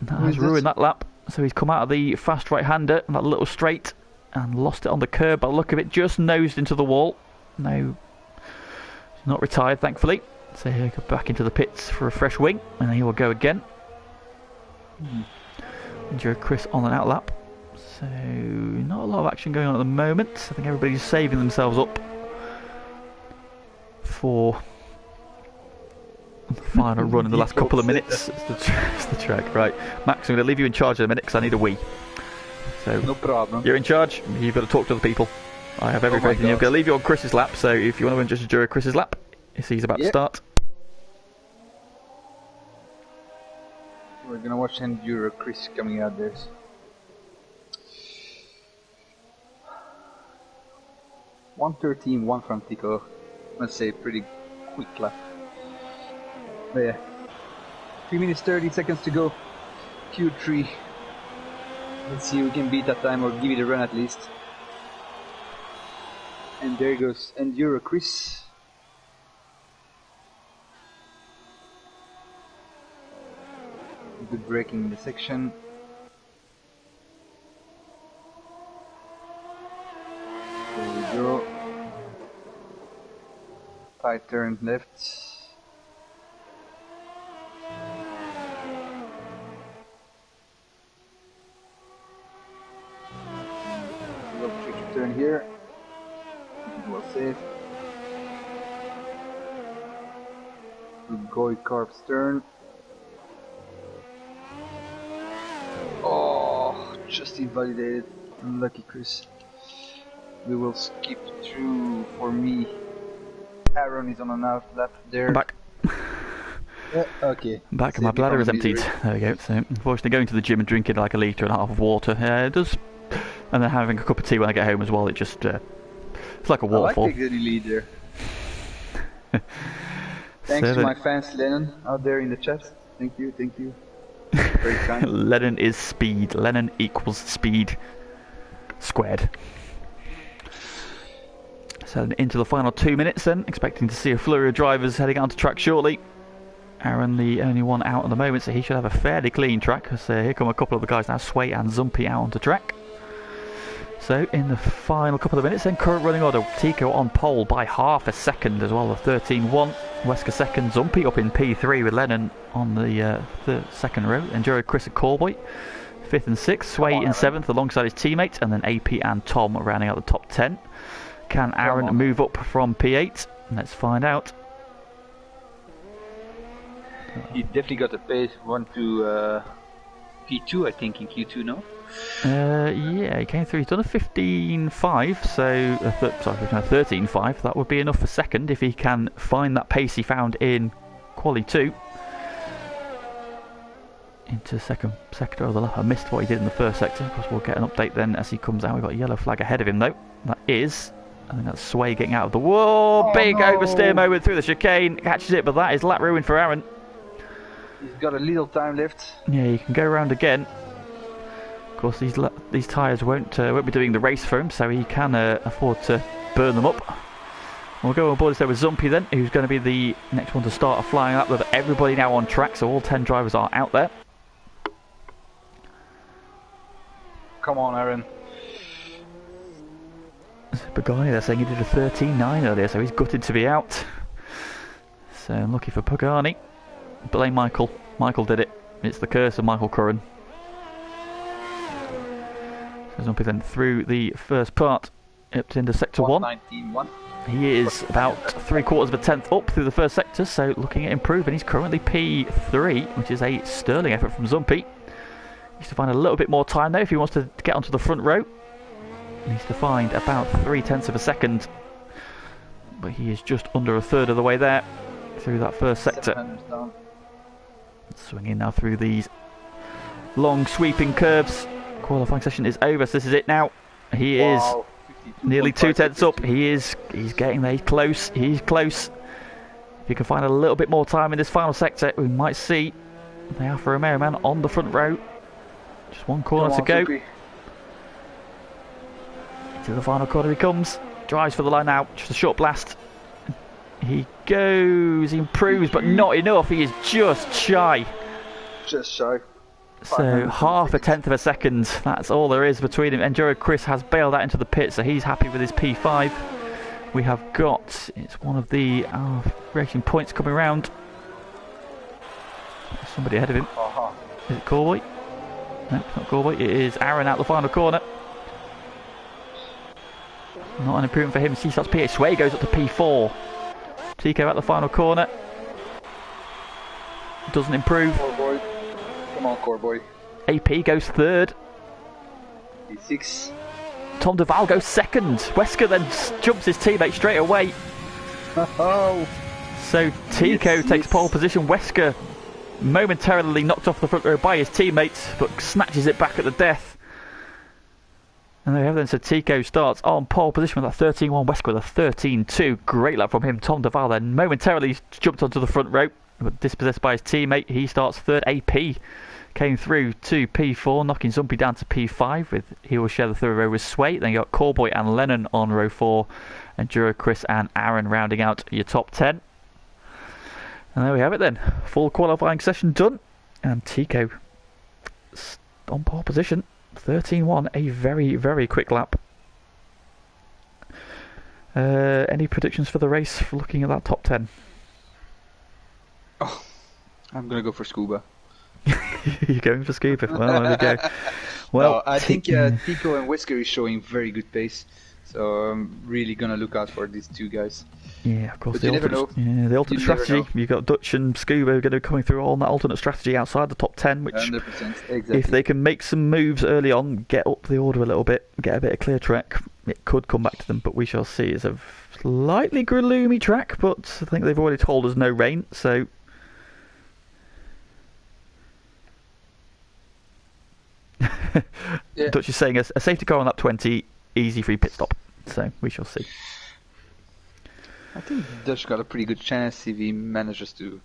That has ruined that lap. So he's come out of the fast right-hander, that little straight, and lost it on the curb. By the look of it, just nosed into the wall. No, he's not retired, thankfully. So he'll go back into the pits for a fresh wing, and then he will go again. Joe Chris on an out lap. So not a lot of action going on at the moment. I think everybody's saving themselves up for the final run in the last couple of minutes. It's the track, right? Max, I'm going to leave you in charge in a minute because I need a wee. So no problem. You're in charge. You've got to talk to the people. I have every faith in you. I'm going to leave you on Chris's lap. So if you want to just enjoy Chris's lap, he's about to start. We're gonna watch Enduro Chris coming out there. 1:13.1 from Tico. Let's say pretty quick lap. But yeah, 3 minutes 30 seconds to go. Q3. Let's see if we can beat that time or give it a run at least. And there goes Enduro Chris. Good braking in the section. There we go. Tight turn left. A little tricky turn here. Well safe. Good Goy carb stern. Oh, just invalidated. Unlucky Chris. We will skip through for me. Aaron is on an out lap there. I'm back. Yeah, okay. Back and my bladder is emptied. There we go. So, unfortunately, going to the gym and drinking like a litre and a half of water, it does. And then having a cup of tea when I get home as well, it just. It's like a waterfall. I like the good lead there. Thanks So to my fans, Lennon, out there in the chat. Thank you, thank you. Very kind. Lennon is speed. Lennon equals speed squared. So into the final 2 minutes then, expecting to see a flurry of drivers heading onto track shortly. Aaron, the only one out at the moment, so he should have a fairly clean track, because here come a couple of the guys now, Sway and Zumpy out onto track. So in the final couple of minutes then, current running order, Tico on pole by half a second as well, the 13-1. Wesker second, Zumpy up in P3 with Lennon on the second row, Enduro Chris and Callboy 5th and 6th, Sway in 7th alongside his teammates, and then AP and Tom rounding out the top 10. Can Aaron move up from P8? Let's find out. He definitely got the pace 1 to P2, I think, in Q2, no? Yeah, he came through. He's done a 15.5, so sorry, 13.5. That would be enough for second if he can find that pace he found in Quali 2. Into second sector of the lap. I missed what he did in the first sector. Of course, we'll get an update then as he comes out. We've got a yellow flag ahead of him though. That is, I think that's Sway getting out of the. Whoa! Big oversteer moment through the chicane. Catches it, but that is lap ruin for Aaron. He's got a little time left. Yeah, you can go around again. Of course, these tyres won't be doing the race for him, so he can afford to burn them up. We'll go on board instead with Zumpy then, who's going to be the next one to start a flying lap with everybody now on track, so all 10 drivers are out there. Come on, Aaron. Pagani, they're saying he did a 13.9 earlier, so he's gutted to be out. So unlucky for Pagani. Blame Michael. Michael did it. It's the curse of Michael Curran. So Zumpy then through the first part up to into sector 1. 119.1. He is about 3/4 of a tenth up through the first sector, so looking at improving. He's currently P3, which is a sterling effort from Zumpy. He needs to find a little bit more time though if he wants to get onto the front row. He needs to find about 0.3 of a second, but he is just under a third of the way there through that first sector. Swinging now through these long sweeping curves. Qualifying session is over, so this is it now. He is nearly 0.2 up. He's getting there. He's close. He's close. If he can find a little bit more time in this final sector, we might see the Alfa Romeo man on the front row. Just one corner to go. Into the final corner he comes. Drives for the line now. Just a short blast. He goes. He improves, but not enough. He is just shy. Just shy. So 0.5 of a second. That's all there is between him. Enduro Chris has bailed out into the pit, so he's happy with his P5. We have got, it's one of the racing points coming round. Somebody ahead of him. Is it Callboy? No, it's not Callboy. It is Aaron out the final corner. Not an improvement for him. He starts P8. Sway goes up to P4. Tico at the final corner. Doesn't improve. Corboy. Come on, Corboy. AP goes third. P6. Tom Duval goes second. Wesker then jumps his teammate straight away. Oh. So Tico takes pole position. Wesker momentarily knocked off the front row by his teammates, but snatches it back at the death. And there we have then, so Tico starts on pole position with that 13.1, Wesker with a 13.2. Great lap from him. Tom Duval then momentarily jumped onto the front row. but dispossessed by his teammate. He starts third. AP came through to P4, knocking Zumpy down to P5. With he will share the third row with Sway. Then you got Callboy and Lennon on row 4, and Juro, Chris and Aaron rounding out your top 10. And there we have it then. Full qualifying session done, and Tico on pole position, 13-1, a very, very quick lap. Any predictions for the race for looking at that top 10? Oh, I'm gonna go for Scuba. You're going for Scuba? Well, there we go. Well, No, I think Tico and Whisker is showing very good pace, so I'm really gonna look out for these two guys. Yeah, of course. But you never know. Yeah, the alternate You never strategy. know. You've got Dutch and Scuba going to be coming through on that alternate strategy outside the top 10, which, 100%, exactly. if they can make some moves early on, get up the order a little bit, get a bit of clear track, it could come back to them. But we shall see. It's a slightly gloomy track, but I think they've already told us no rain, so. Yeah. Dutch is saying a safety car on lap 20, easy free pit stop. So we shall see. I think Dutch got a pretty good chance if he manages to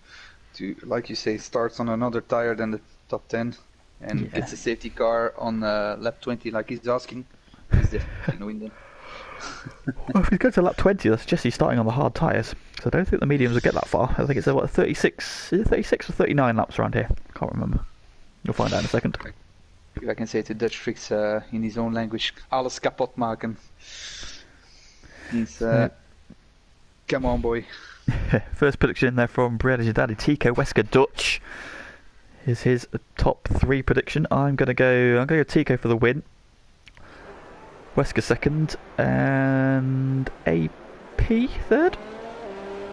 like you say, starts on another tire than the top 10 and gets a safety car on lap 20 like he's asking. He's definitely going to win then. Well, if we go to lap 20, that's Jesse starting on the hard tyres. So I don't think the mediums will get that far. I think it's 36 or 39 laps around here. Can't remember. You'll find out in a second. If I can say to Dutch Fricks in his own language, alles kapot maken. Means, come on boy. First prediction in there from Bread as your daddy, Tico Wesker Dutch. Is his top 3 prediction. I'm gonna go Tico for the win. Wesker second and AP third.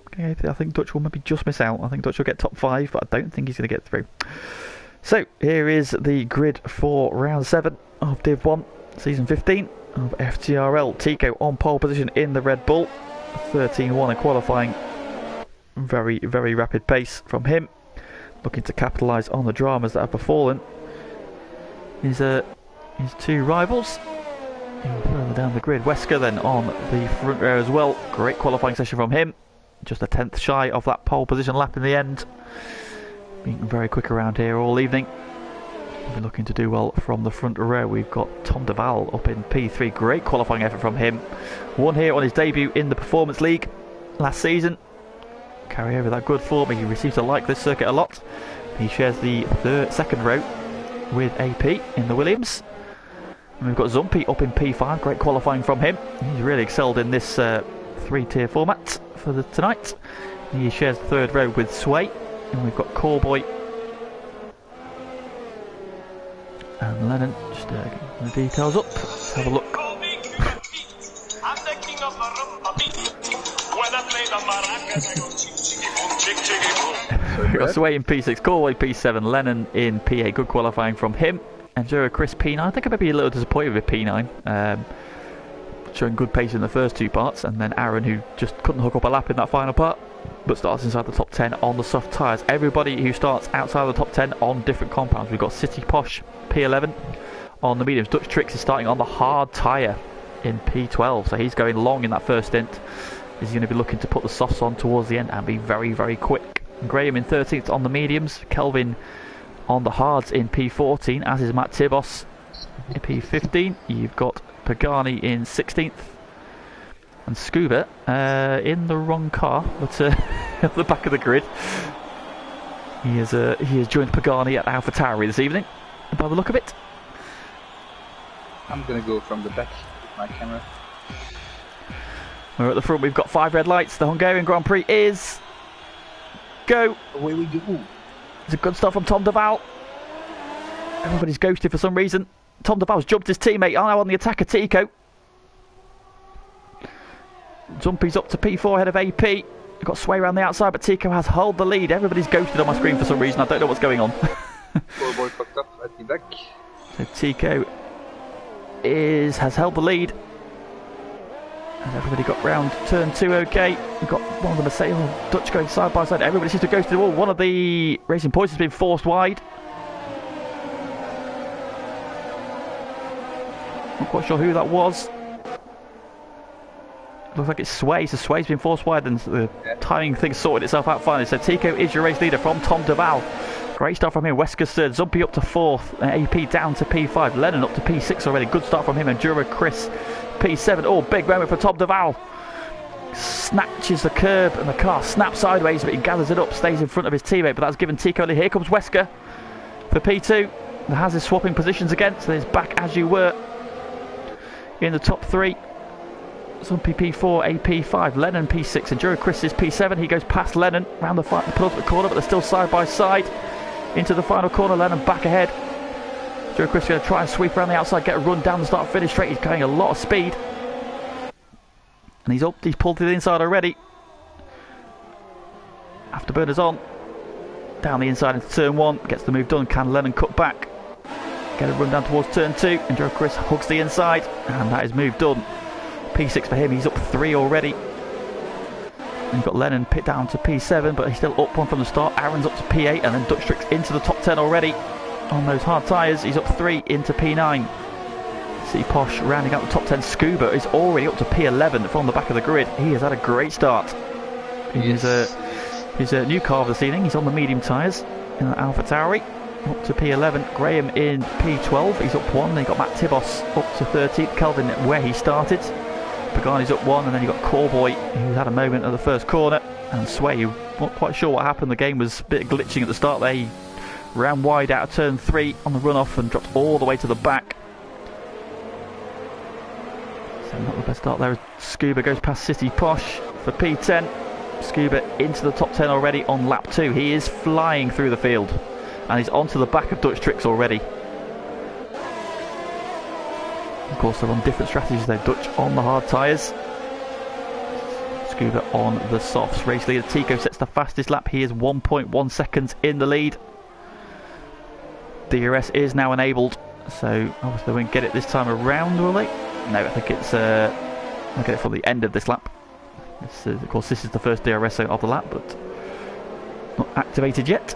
Okay, I think Dutch will maybe just miss out. I think Dutch will get top 5, but I don't think he's going to get through. So here is the grid for round 7 of Div 1, season 15 of FTRL. Tico on pole position in the Red Bull, 13-1 in qualifying. Very, very rapid pace from him. Looking to capitalise on the dramas that have befallen his 2 rivals. Further down the grid, Wesker then on the front row as well. Great qualifying session from him. Just a 10th shy of that pole position lap in the end. Being very quick around here all evening. We'll be looking to do well from the front row. We've got Tom DeVal up in P3. Great qualifying effort from him. Won here on his debut in the Performance League last season. Carry over that good form. He received to like this circuit a lot. He shares the second row with AP in the Williams. And we've got Zumpy up in P5. Great qualifying from him. He's really excelled in this 3-tier format for tonight. He shares the third row with Sway. And we've got Callboy and Lennon. Just getting the details up. Let's have a look. We've got Sway in P6, Callboy P7, Lennon in P8. Good qualifying from him. And Juro, Chris P9. I think I may be a little disappointed with P9. Showing good pace in the first 2 parts. And then Aaron, who just couldn't hook up a lap in that final part, but starts inside the top 10 on the soft tyres. Everybody who starts outside of the top 10 on different compounds. We've got City Posh P11 on the mediums. Dutch Tricks is starting on the hard tyre in P12, so he's going long in that first stint. He's going to be looking to put the softs on towards the end and be very, very quick. Graham in 13th on the mediums. Kelvin on the hards in P14, as is Matt Tibos in P15. You've got Pagani in 16th. And Scuba in the wrong car, but at the back of the grid. He has joined Pagani at AlphaTauri this evening, by the look of it. I'm going to go from the back with my camera. We're at the front, we've got 5 red lights. The Hungarian Grand Prix is go. Away we go. It's a good start from Tom DeVal. Everybody's ghosted for some reason. Tom DeVal's jumped his teammate. Now on the attacker, Tico. Zumpy's up to P4 ahead of AP. We've got Sway around the outside, but Tico has held the lead. Everybody's ghosted on my screen for some reason. I don't know what's going on. Boy fucked up at the back. So Tico has held the lead. And everybody got round turn 2 okay. We've got one of the Mercedes Dutch going side by side. Everybody seems to go to the wall. One of the Racing Points has been forced wide. Not quite sure who that was. looks like it's Sway. So Sway's been forced wide, and the timing thing sorted itself out finally. So Tico is your race leader from Tom Duval. Great start from him. Wesker's third. Zumpy up to fourth. AP down to P5. Lennon up to P6 already. Good start from him. Enduro Chris P7. Oh, big moment for Tom Duval. Snatches the curb and the car snaps sideways, but he gathers it up, stays in front of his teammate. But that's given Tico. Here comes Wesker for P2. The Haz is swapping positions again, so there's back as you were in the top three. Zumpy P4, AP5, Lennon P6, Enduro Chris is P7. He goes past Lennon round the penultimate corner, but they're still side by side into the final corner. Lennon back ahead. Enduro Chris is going to try and sweep around the outside, get a run down the start finish straight. He's carrying a lot of speed, and he's pulled to the inside already. Afterburners on down the inside into turn 1, gets the move done. Can Lennon cut back, get a run down towards turn 2? Enduro Chris hugs the inside, and that is move done. P6 for him, he's up 3 already. And you've got Lennon pit down to P7, but he's still up 1 from the start. Aaron's up to P8, and then Dutch Tricks into the top 10 already on those hard tyres. He's up 3 into P9. See Posh rounding out the top 10. Scuba is already up to P11 from the back of the grid. He has had a great start in his new car of the season. He's on the medium tyres in the Alpha Tauri, up to P11. Graham in P12, he's up 1. Then you've got Matt Tibos up to 13th. Kelvin where he started. Pagani's up 1, and then you've got Callboy, who had a moment at the first corner, and Sway, who not quite sure what happened. The game was a bit glitching at the start there. He ran wide out of turn 3 on the runoff and dropped all the way to the back. So not the best start there. Scuba goes past City Posh for P10. Scuba into the top 10 already on lap 2. He is flying through the field, and he's onto the back of Dutch Tricks already. Of course, they're on different strategies though. Dutch on the hard tyres, Scuba on the softs. Race leader Tico sets the fastest lap. He is 1.1 seconds in the lead. DRS is now enabled, so obviously they won't get it this time around, will they? No, I think it's I'll get it for the end of this lap. Of course, this is the first DRS of the lap, but not activated yet.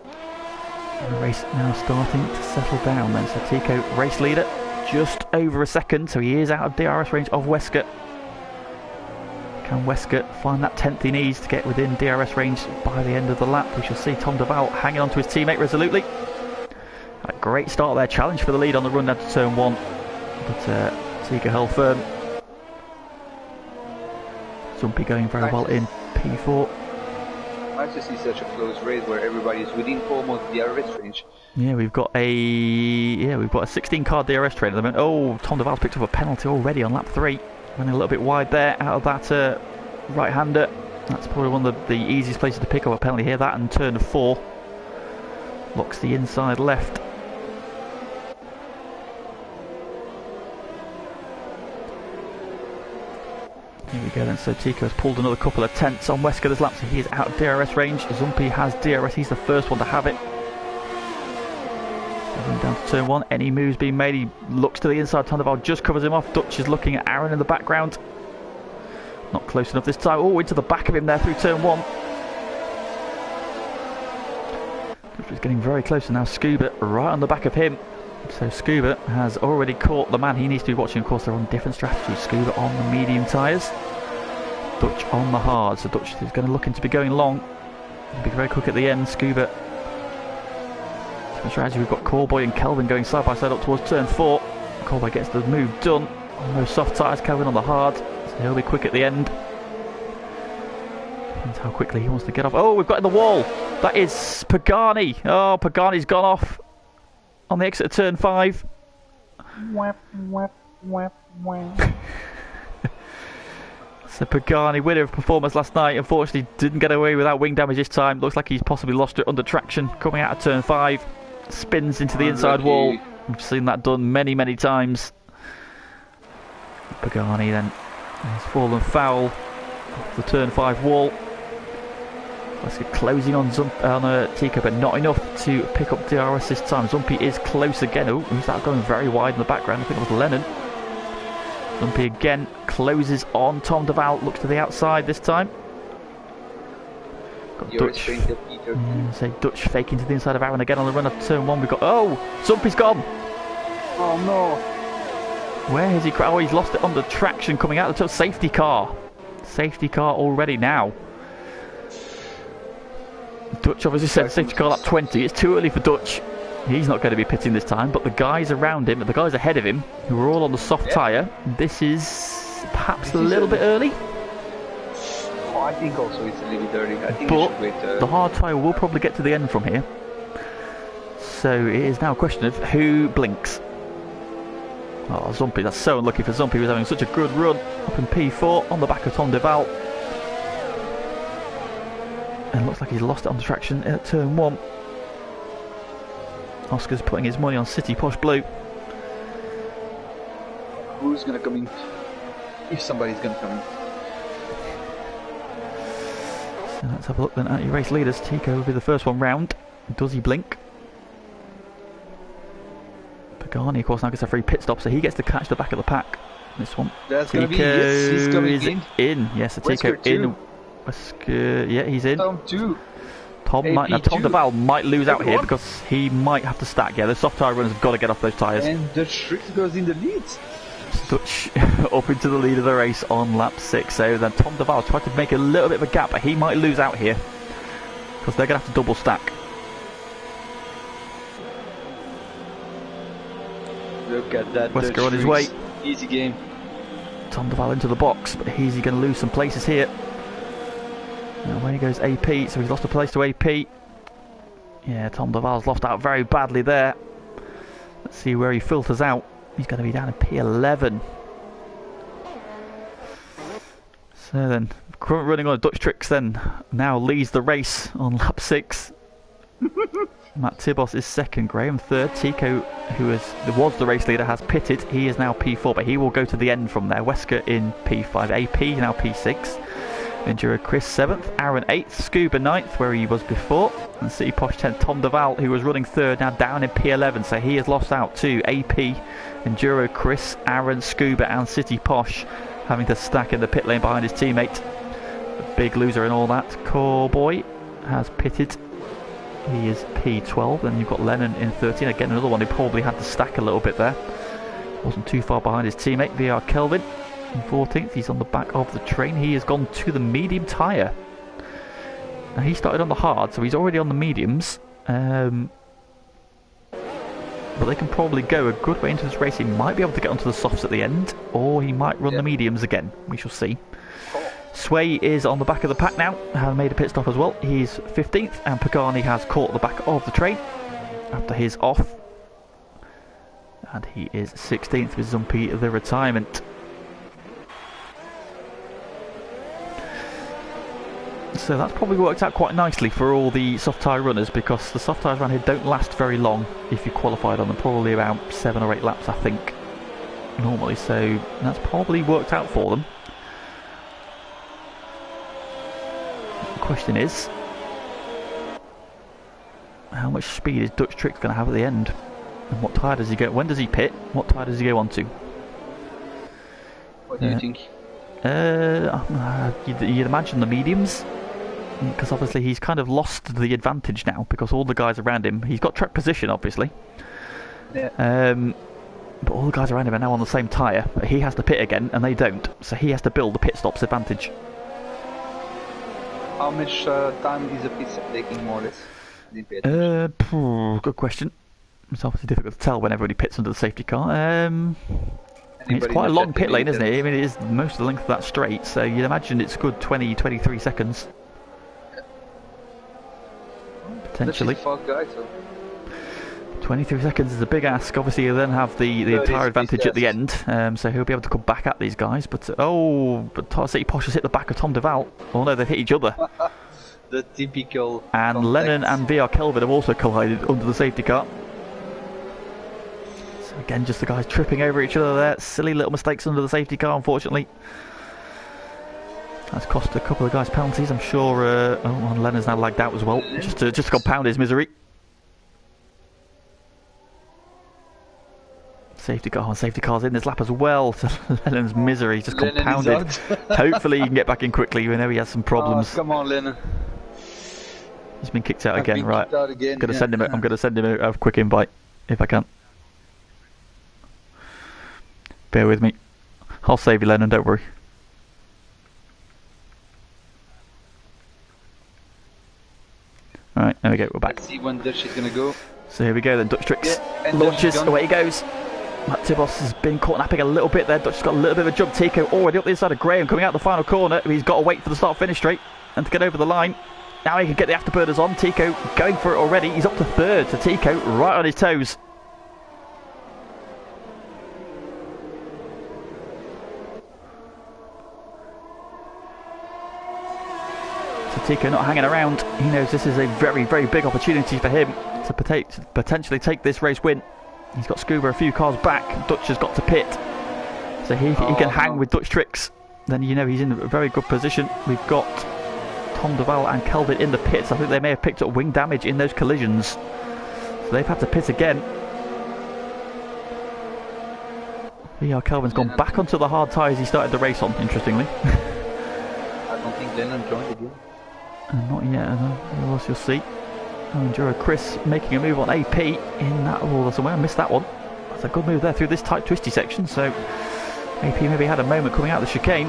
And the race now starting to settle down then. So Tico, race leader, just over a second, so he is out of DRS range of Wesker. Can Wesker find that 10th he needs to get within DRS range by the end of the lap? We shall see. Tom Duval hanging on to his teammate resolutely. A great start there, challenge for the lead on the run down to turn 1, but Tico held firm. Zumpy going very well in P4. Nice to see such a close race where everybody is within almost DRS range. Yeah, we've got a 16 car DRS train at the moment. Oh, Tom Duval's picked up a penalty already on lap 3. Running a little bit wide there out of that right-hander. That's probably one of the easiest places to pick up a penalty here. That and turn 4. Locks the inside left. Here we go then. So Tico has pulled another couple of tenths on Wesker this lap, so he is out of DRS range. Zumpy has DRS. He's the first one to have it. Down to turn 1, any moves being made? He looks to the inside. Tom Duval just covers him off. Dutch is looking at Aaron in the background. Not close enough this time. Oh, into the back of him there through turn 1. Dutch is getting very close, and now Scuba right on the back of him. So Scuba has already caught the man he needs to be watching. Of course, they're on different strategies. Scuba on the medium tyres, Dutch on the hard. So Dutch is going to look into be going long. He'll be very quick at the end. Scuba. Strategy, we've got Callboy and Kelvin going side by side up towards turn 4. Callboy gets the move done on those soft tyres. Kelvin on the hard, so he'll be quick at the end. Depends how quickly he wants to get off. Oh, we've got in the wall. That is Pagani. Oh, Pagani's gone off on the exit of turn 5. So Pagani, winner of performance last night, unfortunately didn't get away without wing damage this time. Looks like he's possibly lost it under traction coming out of turn 5. Spins into the inside wall. We've seen that done many, many times. Pagani then has fallen foul off the turn 5 wall. Let's get closing on Tico, but not enough to pick up DRS this time. Zumpy is close again. Oh, who's that going very wide in the background? I think it was Lennon. Zumpy again closes on Tom Duval. Looks to the outside this time. Got Dutch. Say Dutch faking to the inside of Aaron again on the run up to turn 1. We've got, oh, Zumpy's gone. Oh no. Where has he... Oh, he's lost it on the traction coming out of the top. Safety car. Safety car already now. Dutch obviously said safety car lap 20. It's too early for Dutch. He's not going to be pitting this time, but the guys around him, the guys ahead of him, who are all on the soft tyre, this is perhaps a little bit early. Oh, I think also it's a little bit early. I think But we should wait, the hard tyre will probably get to the end from here. So it is now a question of who blinks. Oh, Zumpy, that's so unlucky for Zumpy. He was having such a good run up in P4 on the back of Tom Deval. And looks like he's lost it on the traction at turn 1. Oscar's putting his money on City Posh Blue. who's going to come in? If somebody's going to come in. So let's have a look then at your race leaders. Tico will be the first one round. Does he blink? Pagani, of course, now gets a free pit stop, so he gets to catch the back of the pack. This one. That's going to be, yes, he's coming in. Yes, so Tico in. Wesker, yeah, he's in. Tom 2. Tom might, now Tom Deval might lose out here because he might have to stack. Yeah, the soft tyre runner's got to get off those tyres. And the Trick goes in the lead. Dutch up into the lead of the race on lap 6. So then Tom Deval tried to make a little bit of a gap, but he might lose out here because they're going to have to double stack. Look at that. Wesker on his way. Easy game. Tom Deval into the box, but he's going to lose some places here. Now away goes AP, so he's lost a place to AP. Yeah, Tom Deval's lost out very badly there. Let's see where he filters out. He's going to be down in P11. So then, current running on Dutch Tricks then now leads the race on lap 6. Matt Tibos is second, Graham third. Tico, who was the race leader, has pitted. He is now P4, but he will go to the end from there. Wesker in P5, AP now P6. Enduro Chris 7th, Aaron 8th, Scuba 9th where he was before, and City Posh 10th. Tom Deval, who was running 3rd, now down in P11, so he has lost out to AP, Enduro Chris, Aaron, Scuba and City Posh, having to stack in the pit lane behind his teammate. A big loser in all that. Cowboy has pitted. He is P12, then you've got Lennon in 13, again another one who probably had to stack a little bit there. Wasn't too far behind his teammate, VR Kelvin. In 14th, he's on the back of the train. He has gone to the medium tyre. Now he started on the hard, so he's already on the mediums. But they can probably go a good way into this race. He might be able to get onto the softs at the end, or he might run the mediums again. We shall see. Sway is on the back of the pack now, has made a pit stop as well. He's 15th, and Pagani has caught the back of the train after his off. And he is 16th with Zumpy the retirement. So that's probably worked out quite nicely for all the soft tyre runners, because the soft tyres around here don't last very long if you qualified on them, probably about 7 or 8 laps I think normally, so that's probably worked out for them. The question is, how much speed is Dutch Tricks going to have at the end, and what tyre does he go, when does he pit, what tyre does he go on to? What do you think? You'd imagine the mediums, because obviously he's kind of lost the advantage now because all the guys around him, he's got track position obviously, but all the guys around him are now on the same tyre, but he has to pit again and they don't, so he has to build the pit stops advantage. How much time is a pit stop taking, more or less? Good question. It's obviously difficult to tell when everybody pits under the safety car. It's quite a long pit lane, isn't it? I mean, it is most of the length of that straight, so you'd imagine it's good 20-23 seconds. Potentially. 23 seconds is a big ask. Obviously, you then have the entire advantage at the end, so he'll be able to come back at these guys. But City Posh has hit the back of Tom Deval. Oh no, they've hit each other. The typical. And context. Lennon and VR Kelvin have also collided under the safety car. So again, just the guys tripping over each other there. Silly little mistakes under the safety car, unfortunately. That's cost a couple of guys penalties, I'm sure. And Lennon's now lagged out as well, just to compound his misery. Safety car's in this lap as well, so Lennon's misery just compounded. Hopefully he can get back in quickly. We know he has some problems. Come on, Lennon. He's been kicked out again, right? I'm going to send him a quick invite if I can. Bear with me. I'll save you, Lennon, don't worry. Alright, there we go, we're back. Let's see when Dutch is going to go. So here we go then, Dutch Tricks and launches, Dutch is away he goes. Matt Tibos has been caught napping a little bit there. Dutch has got a little bit of a jump. Tico already up the inside of Graham, coming out the final corner. He's got to wait for the start-finish straight and to get over the line. Now he can get the afterburners on. Tico going for it already. He's up to third. So Tico right on his toes. So Tico not hanging around. He knows this is a very, very big opportunity for him to potentially take this race win. He's got Scuba a few cars back. Dutch has got to pit. So he can hang with Dutch Tricks. Then you know he's in a very good position. We've got Tom Duval and Kelvin in the pits. I think they may have picked up wing damage in those collisions. So they've had to pit again. VR Kelvin's gone back onto the hard tyres he started the race on, interestingly. I don't think Lennon joined again. Not yet, who else you'll see. Enduro Chris making a move on AP in that wall somewhere. I missed that one. That's a good move there through this tight twisty section. So AP maybe had a moment coming out of the chicane.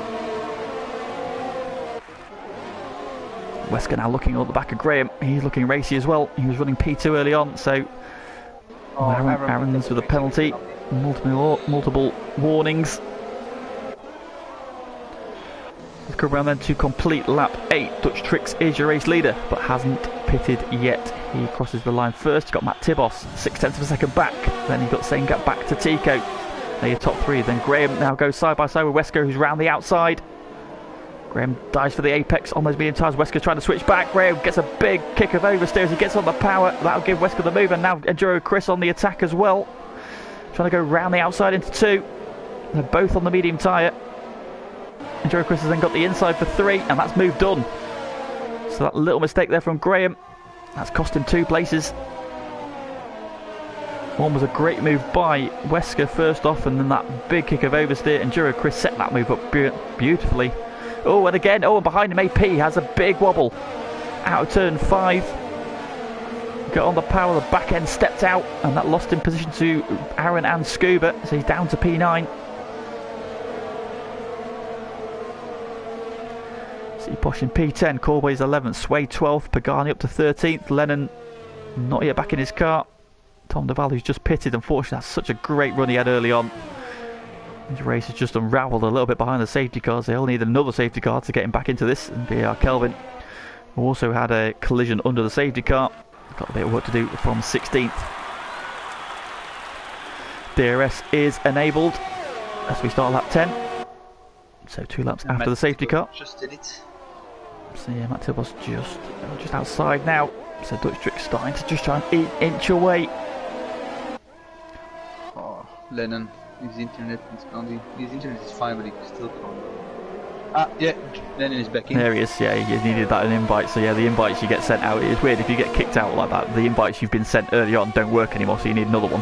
Wesker now looking at the back of Graham. He's looking racy as well. He was running P2 early on, so Aaron's with a penalty. Multiple warnings. Let's come around then to complete lap 8. Dutch Tricks is your race leader, but hasn't pitted yet. He crosses the line first. You've got Matt Tibos, 0.6 of a second back. Then you've got Sengat back to Tico. They're your top three. Then Graham now goes side by side with Wesker, who's round the outside. Graham dives for the apex, almost being tired. Wesker trying to switch back. Graham gets a big kick of oversteer as he gets on the power. That'll give Wesker the move, and now Enduro Chris on the attack as well. Trying to go round the outside into 2. They're both on the medium tyre. Enduro Chris has then got the inside for 3, and that's move done. So that little mistake there from Graham, that's cost him 2 places. One was a great move by Wesker first off, and then that big kick of oversteer. Enduro Chris set that move up beautifully. Oh, and again, and behind him AP has a big wobble. Out of turn 5. Got on the power, the back end stepped out, and that lost him position to Aaron and Scuba, so he's down to P9. See Posh in P10, Corway's 11th, Sway 12th, Pagani up to 13th, Lennon not yet back in his car. Tom Duval, who's just pitted, unfortunately, that's such a great run he had early on. His race has just unravelled a little bit behind the safety cars. They'll need another safety car to get him back into this, and BR Kelvin, who also had a collision under the safety car. Got a bit of work to do from 16th. DRS is enabled as we start lap 10. So 2 laps and after the safety car. Just did it. So yeah, Matt Tibos just outside now. So Dutch Tricks starting to just try and inch away. Oh, Lennon, his internet is gone. His internet is fine, but he's still gone. Yeah, Lennon is back in. There he is, yeah, you needed that an invite. So yeah, the invites you get sent out, it's weird if you get kicked out like that. The invites you've been sent early on don't work anymore, so you need another one.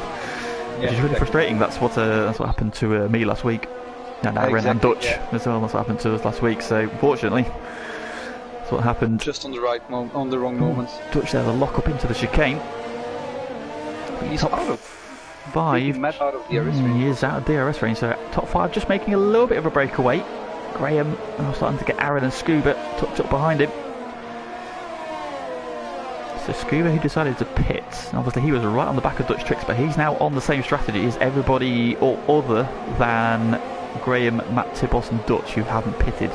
Which is really frustrating. That's what happened to me last week. And Aaron and Dutch as well, that's what happened to us last week. So fortunately, that's what happened. Just on the wrong moment. Dutch there, the lock up into the chicane. He's top out of 5. Matt out of DRS range. He is out of DRS range, so top 5 just making a little bit of a breakaway. Graham now starting to get Aaron and Scuba tucked up behind him. So Scuba, who decided to pit, obviously he was right on the back of Dutch Tricks, but he's now on the same strategy as everybody other than Graham, Matt Tibos and Dutch, who haven't pitted.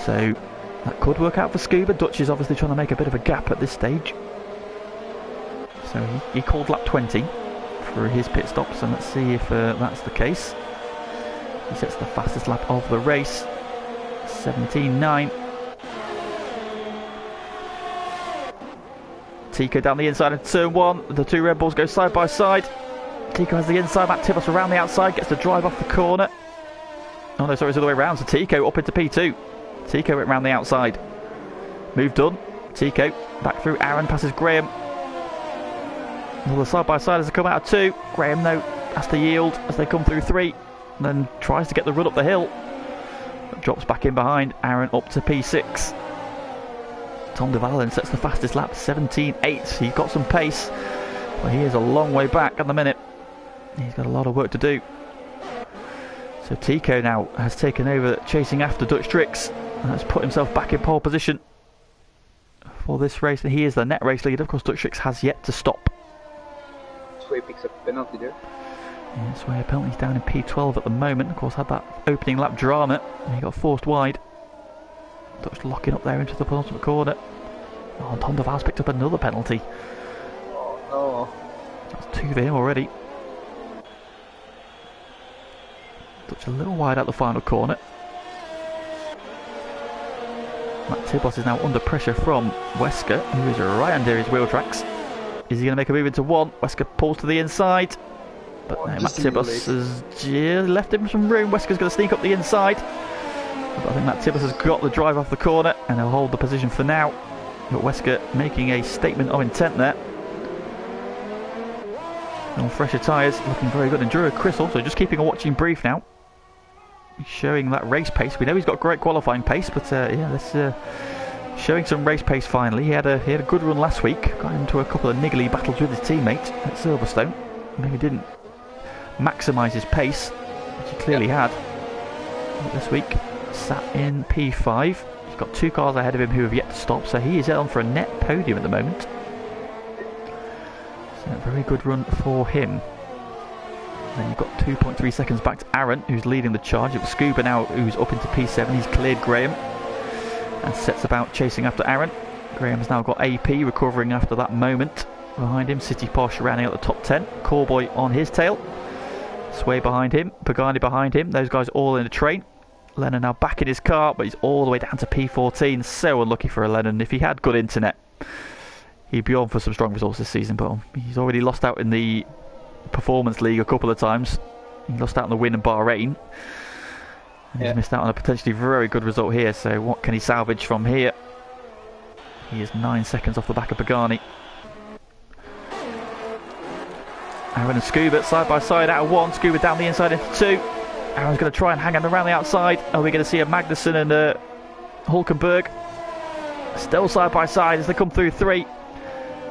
So that could work out for Scuba. Dutch is obviously trying to make a bit of a gap at this stage. So he called lap 20 for his pit stops, and let's see if that's the case. He sets the fastest lap of the race, 17.9. Tico down the inside of turn 1. The 2 Red Bulls go side by side. Tico has the inside, Matt Tibos around the outside, gets the drive off the corner. Oh no, sorry, it's the other way around. So Tico up into P2. Tico went round the outside. Move done. Tico back through Aaron, passes Graham. Another side by side as they come out of 2. Graham though has to yield as they come through 3. And then tries to get the run up the hill, but drops back in behind. Aaron up to P6. Tom Duval then sets the fastest lap, 17.8. He's got some pace, but he is a long way back at the minute. He's got a lot of work to do. So Tico now has taken over chasing after Dutch Tricks and has put himself back in pole position for this race, and he is the net race leader. Of course, Dutch Tricks has yet to stop. Sway picks up a penalty there. Yeah, Sway penalty's down in P12 at the moment. Of course, had that opening lap drama and he got forced wide. Dutch locking up there into the penultimate corner. Oh, and Tom de Val's picked up another penalty. Oh no. That's 2 for him already. Dutch a little wide out the final corner. Matt Tibos is now under pressure from Wesker, who is right under his wheel tracks. Is he going to make a move into one? Wesker pulls to the inside. But no, Matt Tibos has just left him some room. Wesker's going to sneak up the inside. But I think Matt Tibos has got the drive off the corner and he'll hold the position for now. But Wesker making a statement of intent there. On fresher tyres, looking very good. And Drew Chris also just keeping a watching brief now. He's showing that race pace. We know he's got great qualifying pace, but yeah, this showing some race pace finally. He had a good run last week. Got into a couple of niggly battles with his teammate at Silverstone. Maybe didn't maximise his pace, which he clearly had. But this week, sat in P5. He's got 2 cars ahead of him who have yet to stop, so he is on for a net podium at the moment. So a very good run for him. Then you've got 2.3 seconds back to Aaron, who's leading the charge. It was Scuba now, who's up into P7. He's cleared Graham and sets about chasing after Aaron. Graham's now got AP recovering after that moment. Behind him, City Posh rounding out the top 10. Callboy on his tail. Sway behind him. Pagani behind him. Those guys all in the train. Lennon now back in his car, but he's all the way down to P14. So unlucky for Lennon. If he had good internet, he'd be on for some strong results this season, but he's already lost out in the Performance League a couple of times. He lost out on the win in Bahrain. And he's missed out on a potentially very good result here, so what can he salvage from here? He is 9 seconds off the back of Pagani. Aaron and Scuba side by side out of 1. Scuba down the inside into 2. Aaron's going to try and hang on around the outside. Are we going to see a Magnussen and Hulkenberg still side by side as they come through 3?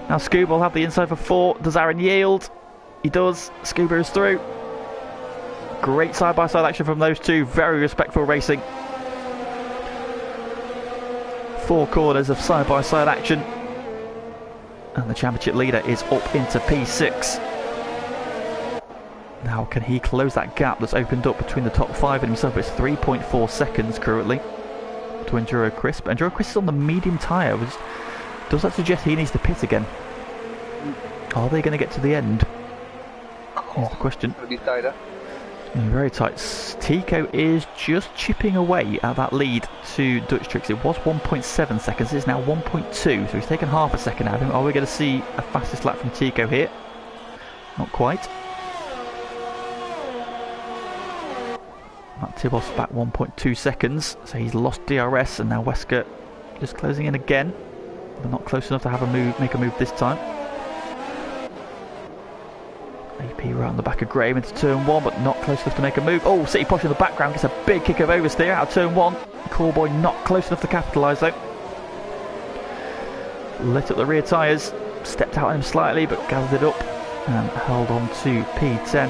Now Scuba will have the inside for 4. Does Aaron yield? He does. Scuba is through. Great side-by-side action from those two. Very respectful racing. 4 corners of side-by-side action. And the championship leader is up into P6. Now can he close that gap that's opened up between the top 5 and himself? It's 3.4 seconds currently to Enduro Chris. But Enduro Chris is on the medium tyre. Does that suggest he needs to pit again? Are they going to get to the end? Here's the question. It'll be tighter. Very tight. Tico is just chipping away at that lead to Dutch Tricks. It was 1.7 seconds. It's now 1.2. So he's taken half a second out of him. Are we going to see a fastest lap from Tico here? Not quite. Matt Tibos back 1.2 seconds. So he's lost DRS, and now Wesker just closing in again. But not close enough to have a move, make a move this time. AP right on the back of Graham into turn 1, but not close enough to make a move. Oh, City Posh in the background gets a big kick of oversteer out of turn 1. Callboy not close enough to capitalise though. Lit up the rear tyres, stepped out on him slightly, but gathered it up and held on to P10.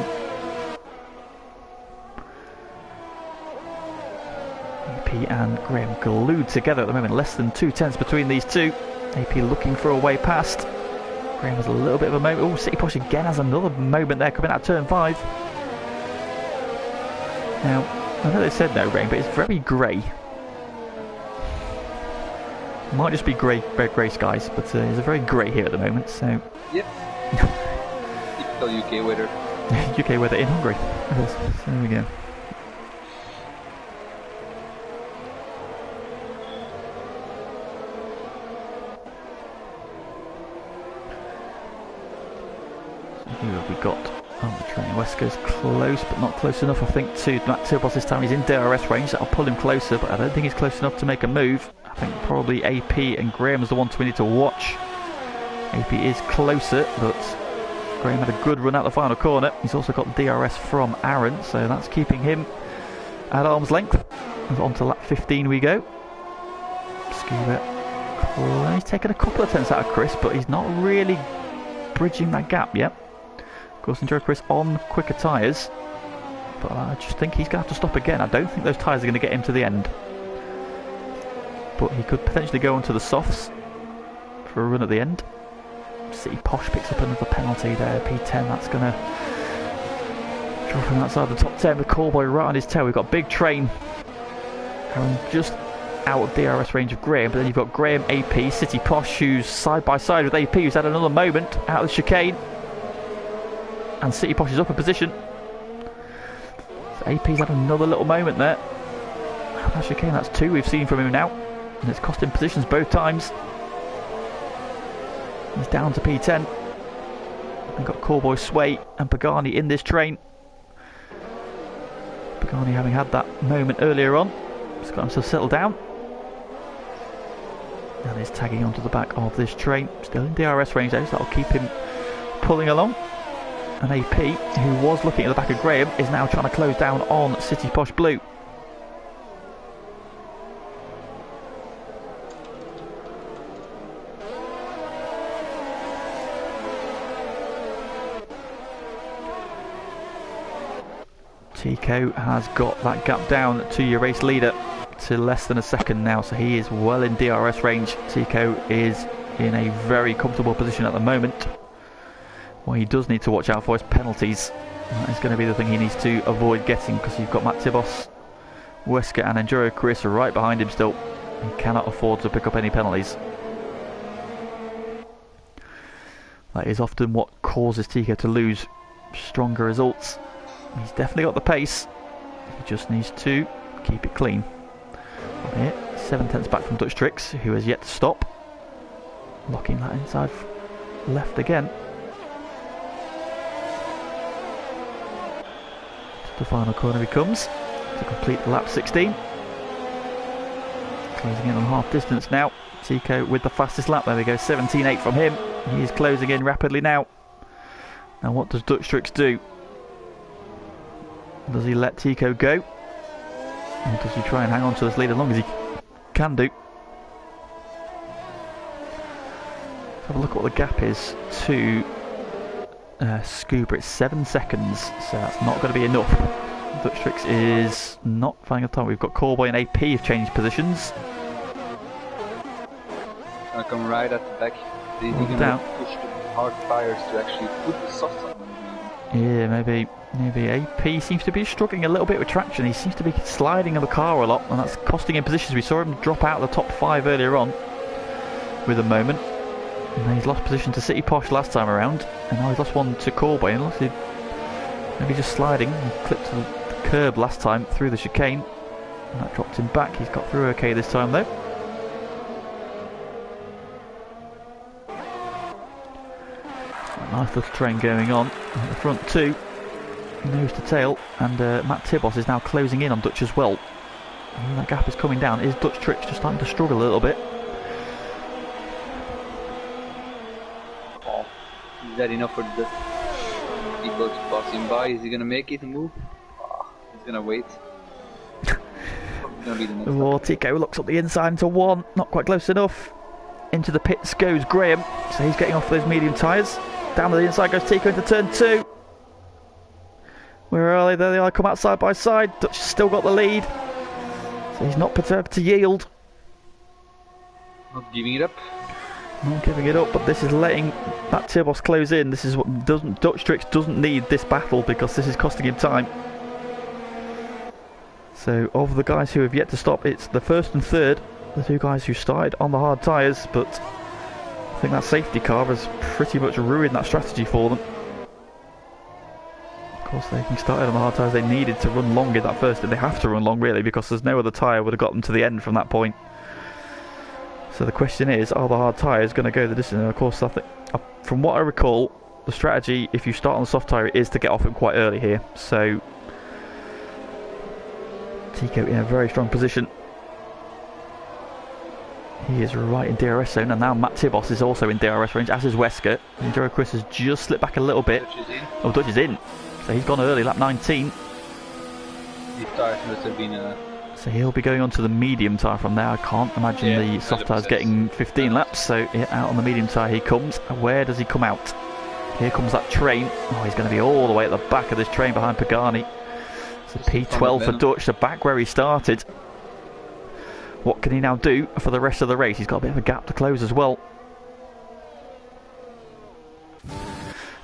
AP and Graham glued together at the moment, less than 2 tenths between these two. AP looking for a way past. Graham has a little bit of a moment. Oh, City Posh again has another moment there coming out of turn 5. Now, I know they said no rain, but it's very grey. Might just be grey skies, but it's a very grey here at the moment, so... Yep. Typical UK weather. UK weather in Hungary. So there we go. Who have we got on the train? Wesker's close, but not close enough, I think, to Matt Tibos this time. He's in DRS range, that'll pull him closer, but I don't think he's close enough to make a move. I think probably AP and Graham is the ones we need to watch. AP is closer, but Graham had a good run out the final corner. He's also got DRS from Aaron, so that's keeping him at arm's length. And on to lap 15 we go. Scuba, he's taken a couple of tenths out of Chris, but he's not really bridging that gap yet. Of course, Enduro Chris on quicker tyres. But I just think he's going to have to stop again. I don't think those tyres are going to get him to the end. But he could potentially go onto the softs for a run at the end. City Posh picks up another penalty there. P10, that's going to drop him outside the top 10 with Callboy right on his tail. We've got Big Train just out of DRS range of Graham, but then you've got Graham, AP, City Posh, who's side by side with AP, who's had another moment out of the chicane, and City Posh is up a position. So AP's had another little moment there. Out of that chicane, that's 2 we've seen from him now, and it's cost him positions both times. He's down to P10. We've got Callboy, Sway and Pagani in this train. Pagani having had that moment earlier on, he's got himself settled down. And is tagging onto the back of this train. Still in DRS range though, so that'll keep him pulling along. And AP, who was looking at the back of Graham, is now trying to close down on City Posh Blue. Tico has got that gap down to your race leader to less than a second now, so he is well in DRS range. Tico is in a very comfortable position at the moment. What he does need to watch out for is penalties. That is going to be the thing he needs to avoid getting, because you've got Matt Tibos, Wesker and Enduro Chris right behind him still. He cannot afford to pick up any penalties. That is often what causes Tico to lose stronger results. He's definitely got the pace, he just needs to keep it clean. From here, 7/10 back from Dutch Tricks, who has yet to stop. Locking that inside left again. To the final corner he comes to complete the lap 16. Closing in on half distance now. Tico with the fastest lap, there we go, 17.8 from him. He is closing in rapidly now. Now what does Dutch Tricks do? Does he let Tico go? Or does he try and hang on to this lead as long as he can do? Let's have a look at what the gap is to Scuba. It's 7 seconds, so that's not going to be enough. Dutch Tricks is not finding a time. We've got Callboy and AP have changed positions. I'll come right at the back. He's going to push the hard tires to actually put the softs on them. Yeah, maybe AP seems to be struggling a little bit with traction. He seems to be sliding in the car a lot, and that's costing him positions. We saw him drop out of the top 5 earlier on with a moment, and then he's lost position to City Posh last time around, and now he's lost one to Callboy, and looks like maybe just sliding. He clipped to the curb last time through the chicane, and that dropped him back. He's got through okay this time though. Nice little train going on at the front too, nose to tail, and Matt Tibos is now closing in on Dutch as well. And that gap is coming down. Is Dutch Tricks just starting to struggle a little bit? Oh, is that enough for the people to pass him by? Is he going to make it and move? Oh, he's going to wait. Oh, Tico looks up the inside into 1, not quite close enough. Into the pits goes Graham, so he's getting off those medium tyres. Down to the inside goes Tico into turn 2. Where are they? There they are, come out side by side. Dutch has still got the lead, so he's not perturbed to yield. Not giving it up. Not giving it up, but this is letting that Tibos close in. This is what Dutch Tricks doesn't need this battle, because this is costing him time. So of the guys who have yet to stop, it's the first and third, the 2 guys who started on the hard tyres, but I think that safety car has pretty much ruined that strategy for them. Of course, they started on the hard tyres. They needed to run long in that first, and they have to run long really, because there's no other tyre would have got them to the end from that point. So the question is, are the hard tyres going to go the distance? And of course, I think, from what I recall, the strategy, if you start on the soft tyre, is to get off him quite early here. So Tico in a very strong position. He is right in DRS zone, and now Matt Tibos is also in DRS range, as is Wesker. Enduro Chris has just slipped back a little bit. Dutch is in. Oh, Dutch is in. So he's gone early, lap 19. These tires must have been... So he'll be going on to the medium tyre from there. I can't imagine the soft tyres getting 15 laps. So out on the medium tyre he comes. Where does he come out? Here comes that train. Oh, he's going to be all the way at the back of this train behind Pagani. It's a P12 for Dutch, so back where he started. What can he now do for the rest of the race? He's got a bit of a gap to close as well.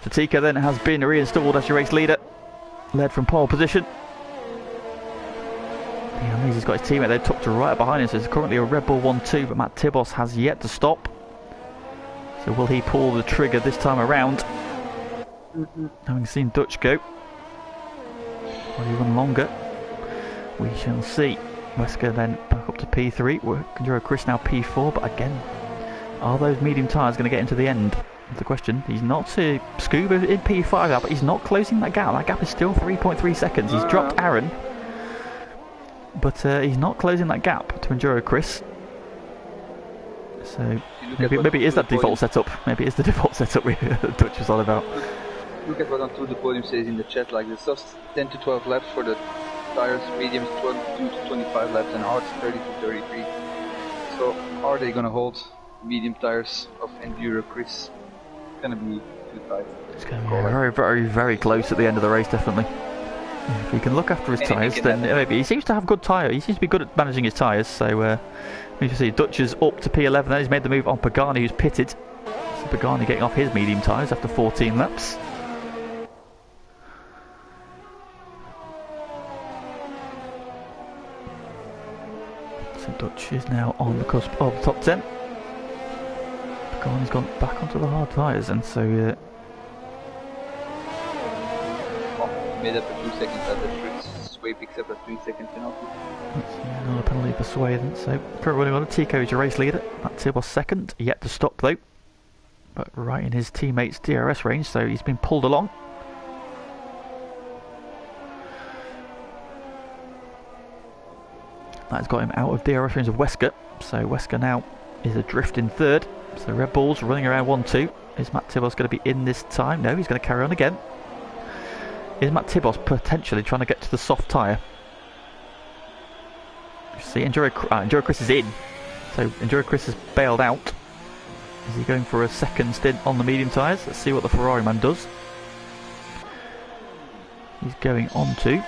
So Tico then has been reinstalled as your race leader, led from pole position. He's got his teammate there tucked right behind him, so it's currently a Red Bull 1-2, but Matt Tibos has yet to stop. So will he pull the trigger this time around? Having seen Dutch go. Will he run longer? We shall see. Wesker then back up to P3. Enduro Chris now P4, but again, are those medium tyres going to get into the end? That's the question. He's not Scuba in P5 now, but he's not closing that gap. That gap is still 3.3 seconds. He's dropped Aaron, but he's not closing that gap to Enduro Chris. So maybe it is that default setup. Maybe it is the default setup Dutch was all about. Look at what on the podium says in the chat, like the softs 10 to 12 laps for the tires, mediums 22 to 25 laps, and hards 30 to 33. So are they going to hold medium tires of Enduro Chris? It's going to be too tight. It's going to be very, very, very close at the end of the race, definitely. If he can look after his tyres, then maybe. He seems to have good tyre. He seems to be good at managing his tyres. So you can see Dutch is up to P11 there. He's made the move on Pagani, who's pitted. So Pagani getting off his medium tyres after 14 laps. So Dutch is now on the cusp of the top 10. Pagani's gone back onto the hard tyres, and so made up a 2 seconds after Sway picks up a 3 second penalty. That's another penalty for Sway then. So current running order, Tico is your race leader. Matt Tibos second, yet to stop though, but right in his teammate's DRS range, so he's been pulled along. That's got him out of DRS range of Wesker, so Wesker now is adrift in third. So Red Bull's running around 1-2. Is Matt Tibos going to be in this time? No, he's going to carry on again. Is Matt Tibos potentially trying to get to the soft tyre? See, Enduro Chris is in. So Enduro Chris has bailed out. Is he going for a second stint on the medium tyres? Let's see what the Ferrari man does. He's going on to...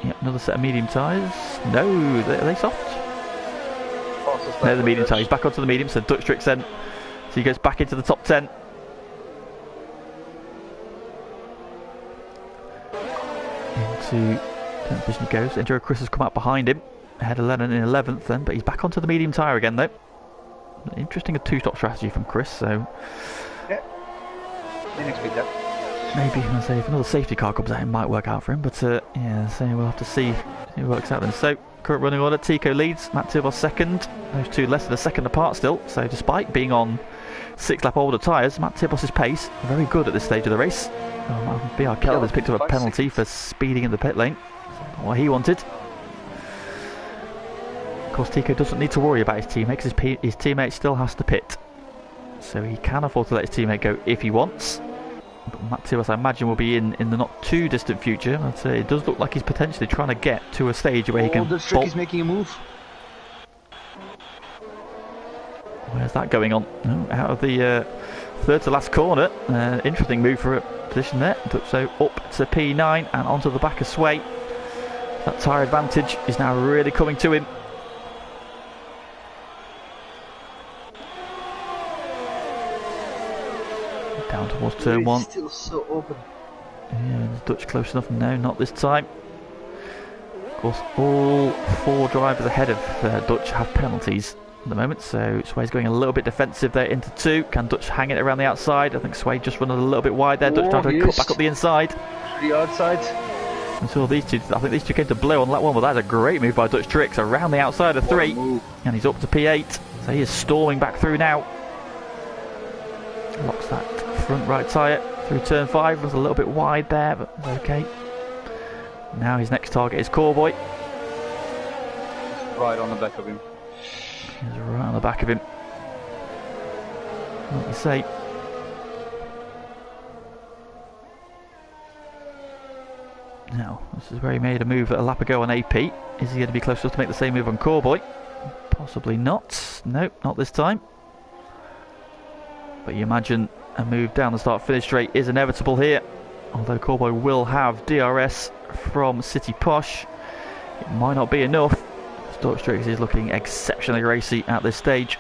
Yep, another set of medium tyres. No, are they soft? No, the medium tyre. He's back onto the medium, so Dutch tricks then. So he goes back into the top 10. Into 10th position he goes. Enduro Chris has come out behind him. Ahead of Lennon in 11th then, but he's back onto the medium tyre again though. Interesting, a two-stop strategy from Chris, so... Yeah, didn't expect that. Maybe say if another safety car comes out, it might work out for him. But yeah, so we'll have to see who works out then. So current running order: Tico leads, Matt Tibos second. Those two less than a second apart still. So despite being on 6-lap older tyres, Matt Tibos' pace very good at this stage of the race. BR Keller has picked up a penalty for speeding in the pit lane. Not what he wanted. Of course, Tico doesn't need to worry about his teammate because his teammate still has to pit, so he can afford to let his teammate go if he wants. But Matt Tibos, I imagine, will be in the not too distant future. But it does look like he's potentially trying to get to a stage where he can. The trick is making a move. Where's that going on? Oh, out of the third to last corner. Interesting move for a position there. So up to P9 and onto the back of Sway. That tyre advantage is now really coming to him. Down towards turn 1. Still so open. Yeah, is Dutch close enough? No, not this time. Of course, all 4 drivers ahead of Dutch have penalties at the moment, so Sway's going a little bit defensive there into 2. Can Dutch hang it around the outside? I think Sway just running a little bit wide there. Dutch trying to cut back up the inside. The outside. And so these two, I think these two came to blow on that one, but that's a great move by Dutch Tricks around the outside of 3. And he's up to P8, so he is storming back through now. Locks that front right tyre through turn 5. Was a little bit wide there, but it's okay. Now his next target is Corboy. Right on the back of him. He's right on the back of him. What you say? Now, this is where he made a move a lap ago on AP. Is he going to be close enough to make the same move on Corboy? Possibly not. Nope, not this time. But you imagine a move down the start-finish straight is inevitable here although Cowboy will have DRS from City Posh. It might not be enough. Dutch Tricks is looking exceptionally racy at this stage.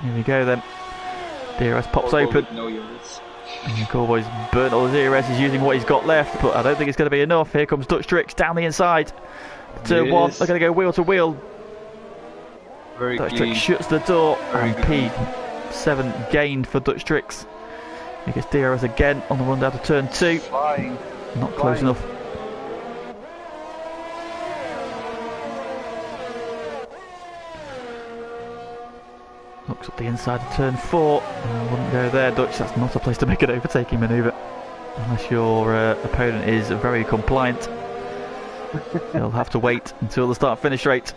Here we go then. DRS pops open. No units. And Cowboy's burnt all the DRS, he's using what he's got left, but I don't think it's going to be enough. Here comes Dutch Tricks down the inside. Turn one, they're going to go wheel to wheel. Very Dutch clean. Tricks shuts the door, Very and good. P7 gained for Dutch Tricks. He gets DRS again on the run down to turn 2. Flying. Not close Flying. enough. Looks up the inside of turn 4. Wouldn't go there, Dutch. That's not a place to make an overtaking manoeuvre. Unless your opponent is very compliant. You'll have to wait until the start finish rate.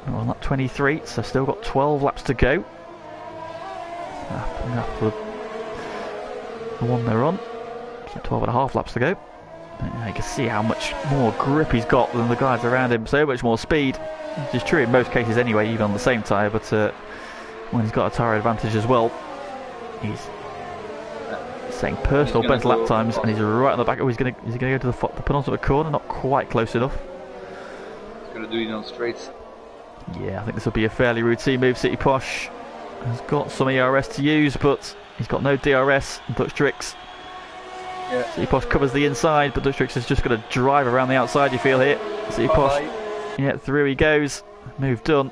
We're on lap 23, so still got 12 laps to go. After the one they're on. So 12 and a half laps to go. And you can see how much more grip he's got than the guys around him. So much more speed. Which is true in most cases anyway, even on the same tyre. But when he's got a tyre advantage as well, he's saying personal best lap times, and he's right on the back. Oh, he's going to go to the penultimate corner, not quite close enough. He's going to do it on straights. Yeah, I think this will be a fairly routine move. City Posh has got some ERS to use, but he's got no DRS. Dutch Tricks. Yeah. City Posh covers the inside, but Dutch Tricks is just going to drive around the outside, you feel here. City Posh, yeah, through he goes. Move done.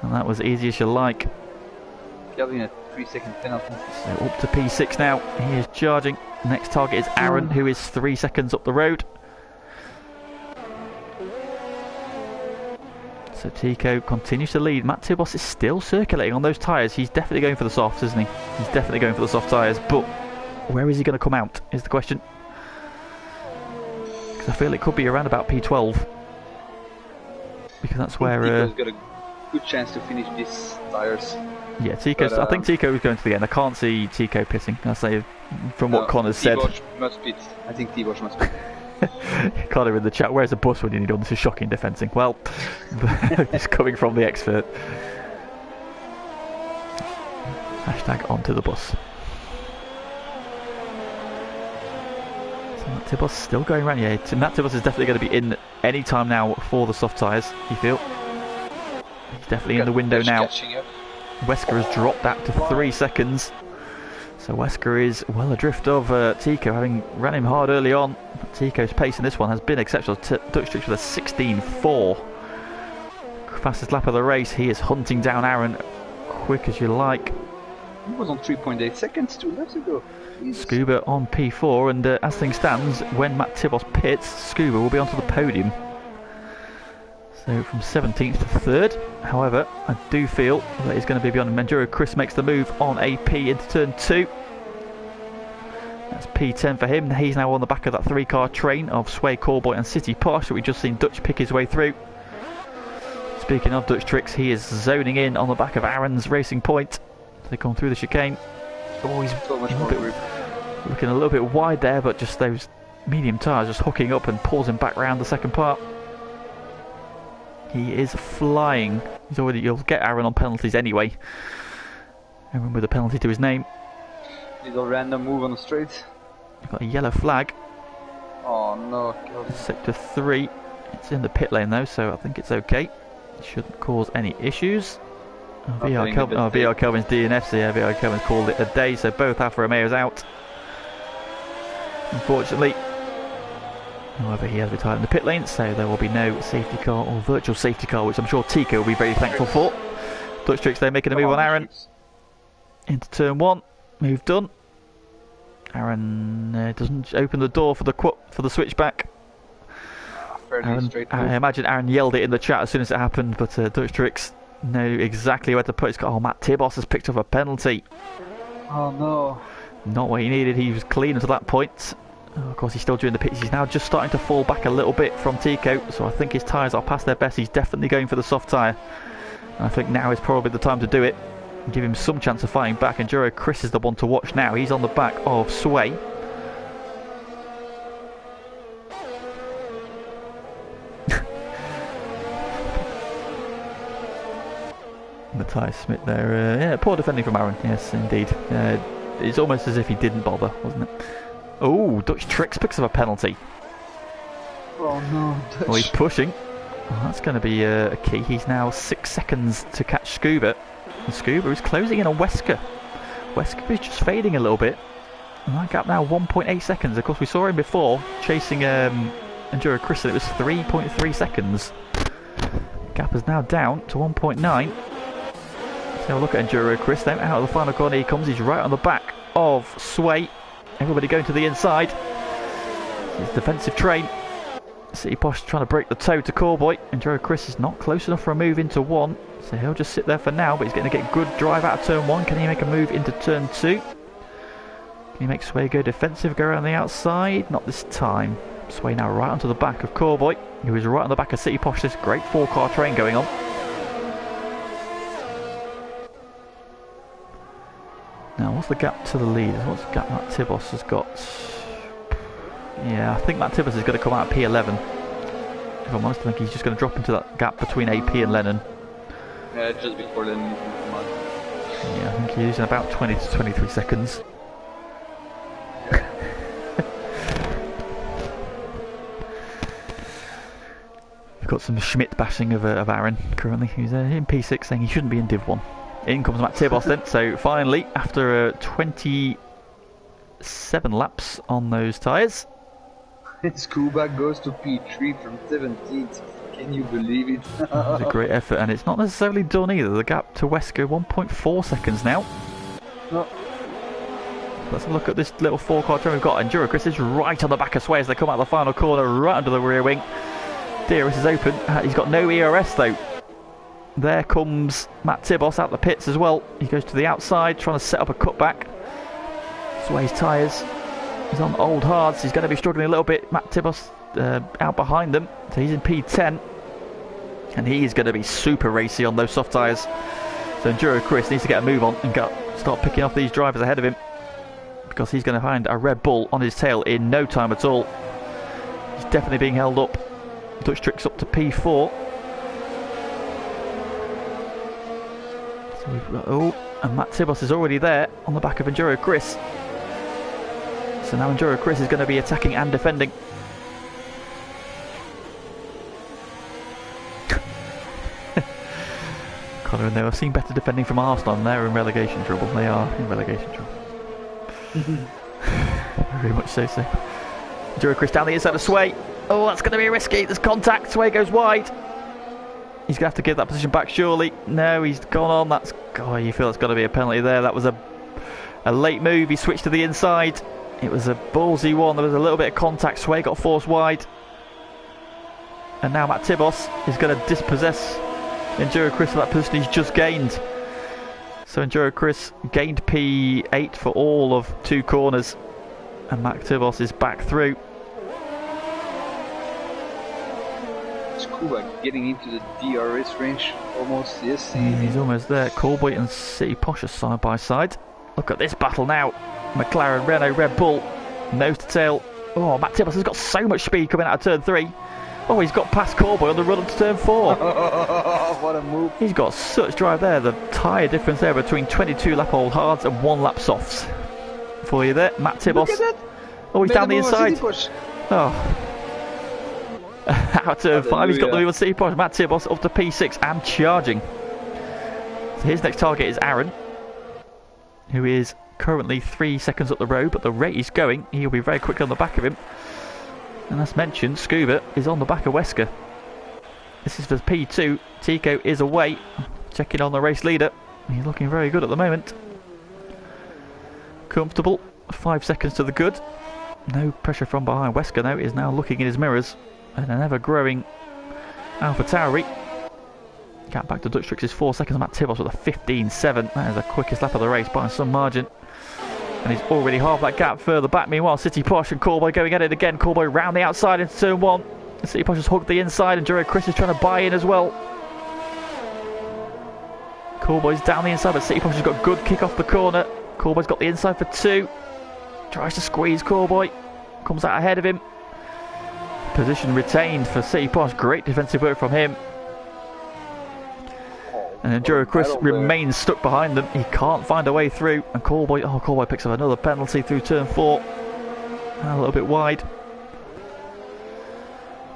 And that was easy as you like. Kelvin a 3-second penalty. So up to P6 now. He is charging. Next target is Aaron, who is 3 seconds up the road. So Tico continues to lead. Matt Tibos is still circulating on those tyres. He's definitely going for the softs, isn't he? He's definitely going for the soft tyres. But where is he going to come out is the question. Because I feel it could be around about P12. Because that's where... Tico's got a good chance to finish these tyres. Yeah, Tico's, I think Tico is going to the end. I can't see Tico pitting. I say from what Connor's said. T-Bosch must pit. I think T-Bosch must pit. Connor in the chat, where's the bus when you need one? This is shocking defending. Well, it's coming from the expert. Hashtag onto the bus. So Matt Tibos still going around. Yeah, Matt Tibos is definitely going to be in any time now for the soft tyres, you feel? He's definitely in the window now. Wesker has dropped that to 3 seconds. So Wesker is well adrift of Tico, having ran him hard early on. But Tico's pace in this one has been exceptional. Dutch Tricks with a 16.4. Fastest lap of the race. He is hunting down Aaron quick as you like. He was on 3.8 seconds 2 laps ago. Scuba on P4, and as things stands, when Matt Tibos pits, Scuba will be onto the podium. So from 17th to 3rd. However, I do feel that he's going to be beyond him. Enduro Chris makes the move on AP into turn 2. That's P10 for him. He's now on the back of that 3-car train of Sway, Callboy and City Posh that we've just seen Dutch pick his way through. Speaking of Dutch Tricks, he is zoning in on the back of Aaron's Racing Point. They come through the chicane. Oh, he's So much more grip. looking a little bit wide there, but just those medium tyres just hooking up and pulls him back round the second part. He is flying. You'll get Aaron on penalties anyway. Aaron with a penalty to his name. Little random move on the straight. Got a yellow flag. Oh no, Kelvin. Sector 3. It's in the pit lane though, so I think it's okay. It shouldn't cause any issues. VR Kelvin's DNF, so yeah, VR Kelvin's called it a day, so both Alfa Romeo's out. Unfortunately. However, he has retired in the pit lane, so there will be no safety car or virtual safety car, which I'm sure Tico will be very thankful for. Dutch Tricks there making a move on Aaron. Into turn 1. Move done. Aaron doesn't open the door for the switchback. I imagine Aaron yelled it in the chat as soon as it happened, but Dutch Tricks know exactly where to put it. Oh, Matt Tibos has picked up a penalty. Oh no. Not what he needed. He was clean until that point. Of course, he's still doing the pits. He's now just starting to fall back a little bit from Tico, so I think his tyres are past their best. He's definitely going for the soft tyre. And I think now is probably the time to do it. Give him some chance of fighting back. Enduro Chris is the one to watch now. He's on the back of Sway. Matthias Smith there. Yeah, poor defending from Aaron. Yes, indeed. It's almost as if he didn't bother, wasn't it? Oh, Dutch Tricks picks up a penalty. Oh no, Dutch. Well, he's pushing. Well, that's going to be a key. He's now 6 seconds to catch Scuba. And Scuba is closing in on Wesker. Wesker is just fading a little bit. And that gap now 1.8 seconds. Of course, we saw him before chasing Enduro Chris, and it was 3.3 seconds. Gap is now down to 1.9. Let's have a look at Enduro Chris then. Out of the final corner he comes. He's right on the back of Sway. Everybody going to the inside. His defensive train. City Posh trying to break the toe to Callboy. Enduro Chris is not close enough for a move into 1. So he'll just sit there for now, but he's going to get good drive out of turn 1. Can he make a move into turn 2? Can he make Sway go defensive, go around the outside? Not this time. Sway now right onto the back of Callboy, who is right on the back of City Posh. This great 4-car train going on. Now, what's the gap to the leaders? What's the gap Matt Tibos has got? Yeah, I think Matt Tibos is going to come out of P11. If I'm honest, I think he's just going to drop into that gap between AP and Lennon. Yeah, just before Lennon is in the mud. Yeah, I think he's using about 20 to 23 seconds. We've got some Schmidt bashing of Aaron currently, who's in P6 saying he shouldn't be in Div 1. In comes Matt Tibos then, so finally, after 27 laps on those tyres. Scuba goes to P3 from 17th. Can you believe it? That was a great effort, and it's not necessarily done either. The gap to Wesker, 1.4 seconds now. No. Let's have a look at this little 4-car train we've got. Enduro Chris is right on the back of Sway as they come out of the final corner, right under the rear wing. DRS is open. He's got no ERS though. There comes Matt Tibos out the pits as well. He goes to the outside, trying to set up a cutback. Sway's tyres. He's on old hards. He's going to be struggling a little bit. Matt Tibos out behind them. So he's in P10. And he is going to be super racy on those soft tyres. So Enduro Chris needs to get a move on and start picking off these drivers ahead of him. Because he's going to find a Red Bull on his tail in no time at all. He's definitely being held up. Dutch Tricks up to P4. So we've got, and Matt Tibos is already there on the back of Enduro Chris. So now Enduro Chris is going to be attacking and defending. Connor and they have seen better defending from Arsenal, and they're in relegation trouble. They are in relegation trouble. Very much so. Enduro Chris down the inside of Sway. Oh, that's going to be risky. There's contact. Sway goes wide. He's going to have to give that position back, surely. No, he's gone on. That's... Oh, you feel it's got to be a penalty there. That was a late move. He switched to the inside. It was a ballsy one. There was a little bit of contact. Sway got forced wide. And now Matt Tibos is going to dispossess Enduro Chris of that position he's just gained. So Enduro Chris gained P8 for all of 2 corners. And Matt Tibos is back through. Scuba getting into the DRS range almost, yes. He's almost there. Callboy and City Posh are side by side. Look at this battle now. McLaren, Renault, Red Bull, nose to tail. Oh, Matt Tibos has got so much speed coming out of turn 3. Oh, he's got past Callboy on the run up to turn 4. What a move. He's got such drive there. The tyre difference there between 22 lap old hards and 1 lap softs. For you there, Matt Tibos. Look at that. Oh, he's down the inside. Oh. Out of 5, he's got the move on City Posh. Matt Tibos up to P6 and charging. So his next target is Aaron, who is currently 3 seconds up the road, but the rate he's going, he'll be very quick on the back of him. And as mentioned, Scuba is on the back of Wesker. This is for P2. Tico is away, checking on the race leader. He's looking very good at the moment. Comfortable, 5 seconds to the good. No pressure from behind. Wesker now is now looking in his mirrors. And an ever-growing AlphaTauri. Gap back to Dutch Tricks is 4 seconds. Matt Tibos with a 15.7. That is the quickest lap of the race by some margin. And he's already half that gap further back. Meanwhile, City Posh and Callboy going at it again. Callboy round the outside into turn 1. City Posh has hugged the inside, and Enduro Chris is trying to buy in as well. Callboy's down the inside, but City Posh has got good kick off the corner. Callboy's got the inside for 2. Tries to squeeze Callboy. Comes out ahead of him. Position retained for City Posh. Great defensive work from him. And Enduro Chris remains stuck behind them. He can't find a way through. And Callboy picks up another penalty through turn 4. A little bit wide.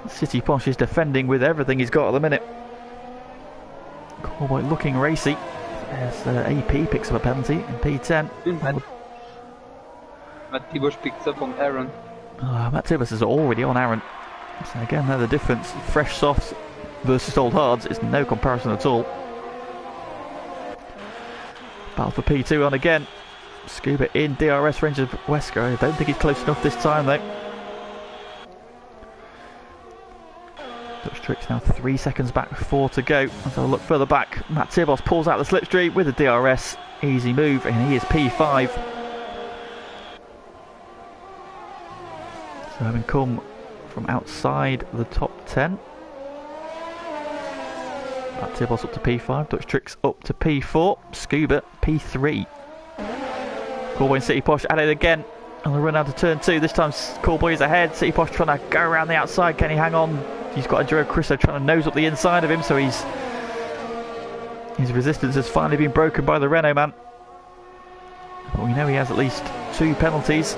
City Posh is defending with everything he's got at the minute. Callboy looking racy. There's AP picks up a penalty in P10. Matt Tibos picks up on Aaron. Matt Tibos is already on Aaron. So again, they're the difference. Fresh softs versus old hards is no comparison at all. Battle for P2 on again. Scuba in DRS range of Wesker. I don't think he's close enough this time though. Dutch Tricks now 3 seconds back, 4 to go. Let's have a look further back. Matt Tibos pulls out the slipstream with a DRS. Easy move, and he is P5. So having come from outside the top 10. Matt Tibos up to P5, Dutch Tricks up to P4, Scuba P3. Callboy and City Posh at it again on the run out to turn 2. This time Callboy is ahead. City Posh trying to go around the outside. Can he hang on? He's got Enduro Cristo trying to nose up the inside of him, so his resistance has finally been broken by the Renault man. But we know he has at least 2 penalties,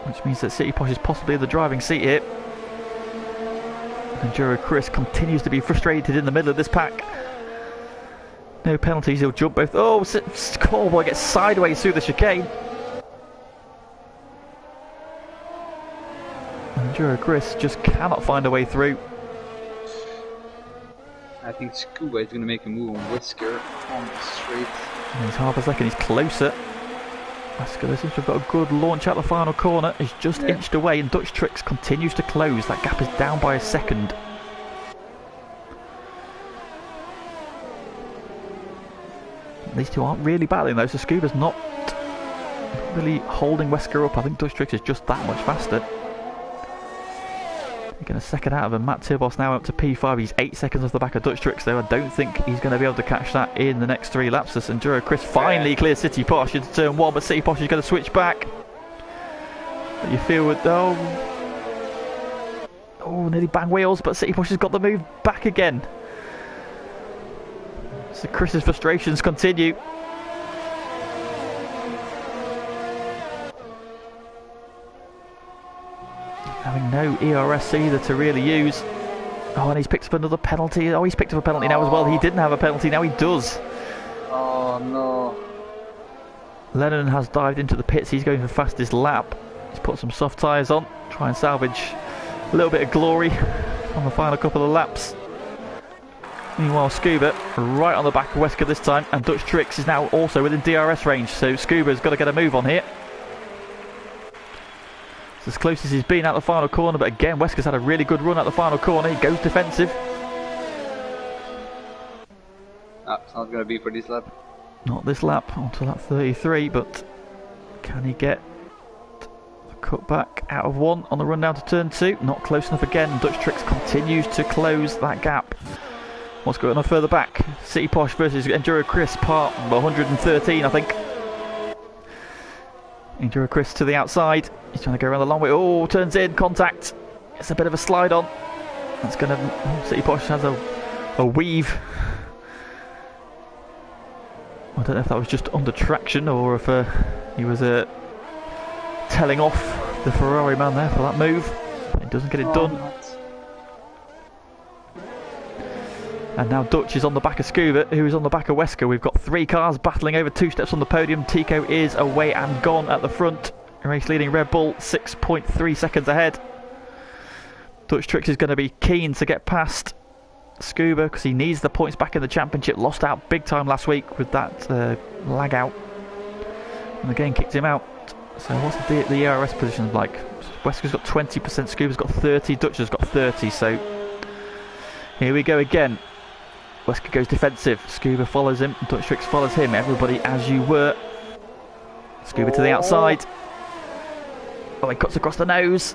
which means that City Posh is possibly in the driving seat here. Enduro Chris continues to be frustrated in the middle of this pack. No penalties, he'll jump both. Oh, Callboy gets sideways through the chicane. Enduro Chris just cannot find a way through. I think Scuba is going to make a move on Whisker on the straight. And he's half a second, he's closer. Wesker seems to have got a good launch out the final corner. He's just inched away, and Dutch Tricks continues to close. That gap is down by a second. These two aren't really battling though, so Scuba's not really holding Wesker up. I think Dutch Tricks is just that much faster. Getting a second out of him. Matt Tibos now up to P5. He's 8 seconds off the back of Dutch Tricks though. I don't think he's going to be able to catch that in the next 3 laps. As Enduro Chris finally clears City Posh into turn 1, but City Posh is going to switch back. But you feel with oh, nearly bang wheels, but City Posh has got the move back again. So Chris's frustrations continue. Having no ERS either to really use. Oh, and he's picked up another penalty. Oh, he's picked up a penalty now as well. He didn't have a penalty, now he does. Oh no. Lennon has dived into the pits. He's going for fastest lap. He's put some soft tyres on. Try and salvage a little bit of glory on the final couple of laps. Meanwhile, Scuba right on the back of Wesker this time, and Dutch Tricks is now also within DRS range, so Scuba's got to get a move on here. It's as close as he's been at the final corner, but again, Wesker's had a really good run at the final corner. He goes defensive. It's not going to be for this lap. Not this lap, onto lap 33, but can he get the cut back out of 1 on the run down to turn 2? Not close enough again. Dutch Tricks continues to close that gap. What's going on further back? City Posh versus Enduro Chris, part 113, I think. Enduro Chris to the outside. He's trying to go around the long way. Oh, turns in, contact. It's a bit of a slide on. That's going to... City Posh has a weave. I don't know if that was just under traction or if he was telling off the Ferrari man there for that move. He doesn't get it done. And now Dutch is on the back of Scuba, who is on the back of Wesker. We've got 3 cars battling over 2 steps on the podium. Tico is away and gone at the front. Race leading Red Bull, 6.3 seconds ahead. Dutch Tricks is going to be keen to get past Scuba because he needs the points back in the championship. Lost out big time last week with that lag out. And the game kicked him out. So what's the ERS position like? Wesker's got 20%, Scuba's got 30, Dutch has got 30. So here we go again. Wesker goes defensive, Scuba follows him, Dutch Tricks follows him, everybody as you were. Scuba to the outside. Oh, he cuts across the nose.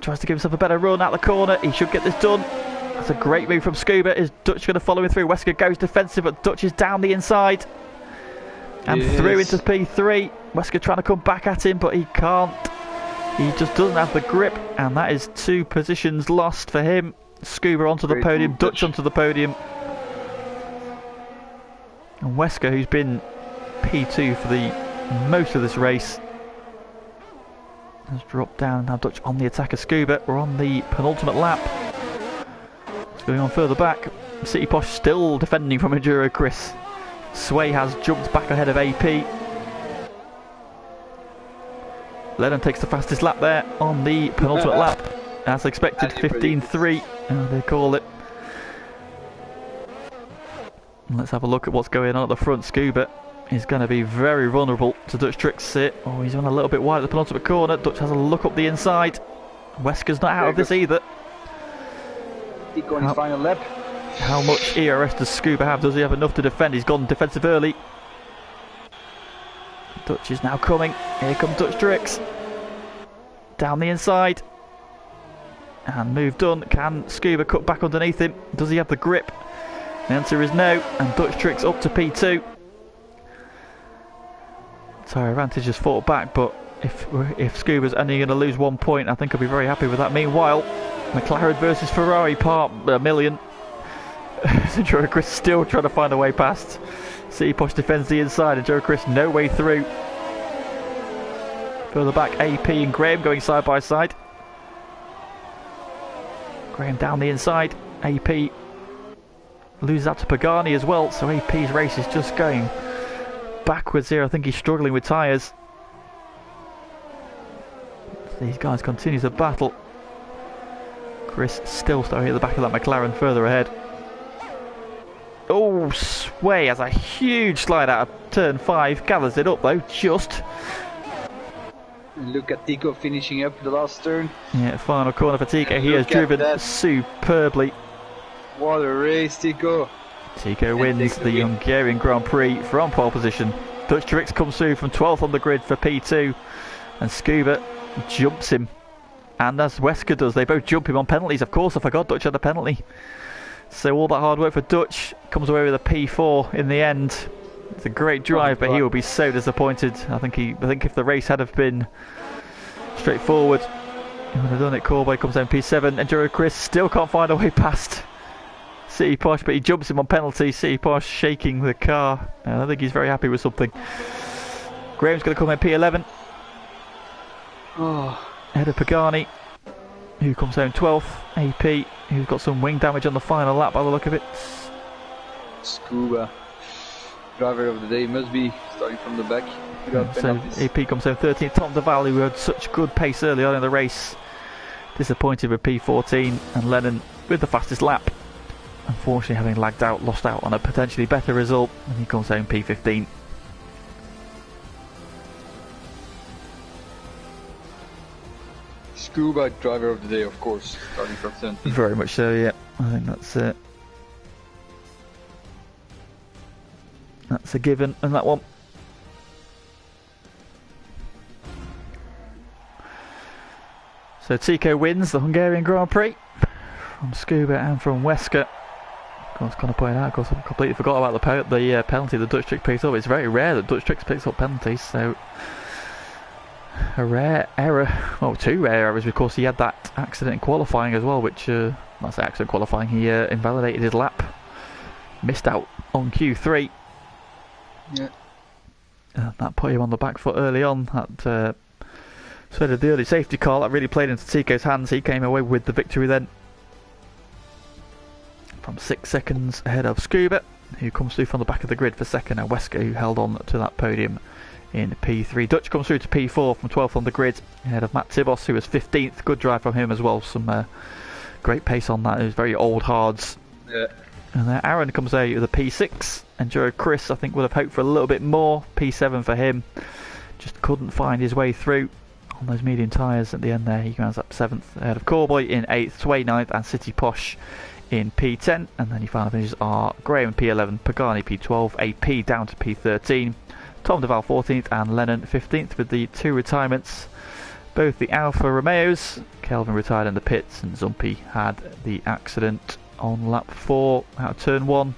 Tries to give himself a better run out the corner, he should get this done. That's a great move from Scuba. Is Dutch going to follow him through? Wesker goes defensive, but Dutch is down the inside. And through into P3. Wesker trying to come back at him, but he can't. He just doesn't have the grip, and that is 2 positions lost for him. Scuba onto the podium, Dutch onto the podium. And Wesker, who's been P2 for the most of this race, has dropped down. Now Dutch on the attack of Scuba. We're on the penultimate lap. It's going on further back. City Posh still defending from Enduro Chris. Sway has jumped back ahead of AP. Lennon takes the fastest lap there on the penultimate lap. As expected, 15.3. They call it. Let's have a look at what's going on at the front. Scuba is going to be very vulnerable to Dutch Tricks here. Oh, he's on a little bit wide at the penultimate corner. Dutch has a look up the inside. Wesker's not out of this either. Tico on his final lap. How much ERS does Scuba have? Does he have enough to defend? He's gone defensive early. Dutch is now coming. Here comes Dutch Tricks. Down the inside. And move done. Can Scuba cut back underneath him? Does he have the grip? The answer is no. And Dutch Tricks up to P2. Tyre Advantage has fought back, but if Scuba's only going to lose 1 point, I think I'll be very happy with that. Meanwhile, McLaren versus Ferrari part a million. Enduro Chris still trying to find a way past. City Posh defends the inside. Enduro Chris no way through. Further back, AP and Graham going side by side. Graham down the inside. AP loses out to Pagani as well, so AP's race is just going backwards here. I think he's struggling with tyres. These guys continue to battle. Chris still starting at the back of that McLaren further ahead. Oh, Sway has a huge slide out of turn 5. Gathers it up though, just. And look at Tico finishing up the last turn. Yeah, final corner for Tico. He has driven superbly. What a race, Tico. Tico wins the Hungarian Grand Prix from pole position. Dutch Tricks comes through from 12th on the grid for P2. And Scuba jumps him. And as Wesker does, they both jump him on penalties. Of course, I forgot Dutch had a penalty. So all that hard work for Dutch comes away with a P4 in the end. It's a great drive, but he will be so disappointed. I think if the race had have been straightforward, he would have done it. Corby comes down P7. Enduro Chris still can't find a way past City Posh, but he jumps him on penalty. City Posh shaking the car. I think he's very happy with something. Graham's going to come in P11. Ahead of Pagani, who comes home 12th. AP, who's got some wing damage on the final lap by the look of it. Scuba, driver of the day, must be starting from the back. So AP comes home 13th. Tom DeVal, who had such good pace early on in the race, disappointed with P14. And Lennon with the fastest lap, unfortunately having lagged out, lost out on a potentially better result, and he comes home P15. Scuba, driver of the day, of course, starting from 17th. Very much so, yeah. I think that's it. That's a given in that one. So Tico wins the Hungarian Grand Prix from Scuba and from Wesker. Of course, kind of point out, of course, I completely forgot about the penalty the Dutch Tricks picked up. It's very rare that Dutch Tricks picks up penalties, so a rare error. Well, 2 rare errors, because he had that accident in qualifying as well, which, that's accident qualifying, he invalidated his lap. Missed out on Q3. Yeah. That put him on the back foot early on. That so did the early safety car. That really played into Tico's hands. He came away with the victory then. From 6 seconds ahead of Scuba, who comes through from the back of the grid for second, and Wesker, who held on to that podium in P3. Dutch comes through to P4 from 12th on the grid, ahead of Matt Tibos, who was 15th. Good drive from him as well. Some great pace on that. It was very old hards. Yeah. And then Aaron comes out with a P6. Enduro Chris, I think, would have hoped for a little bit more. P7 for him. Just couldn't find his way through on those medium tyres at the end there. He goes up 7th ahead of Corboy in 8th, Sway 9th, and City Posh in P10. And then your final finishes are Graham P11, Pagani P12, AP down to P13, Tom DeVal 14th, and Lennon 15th with the 2 retirements. Both the Alfa Romeos. Kelvin retired in the pits, and Zumpy had the accident on lap 4 out of turn 1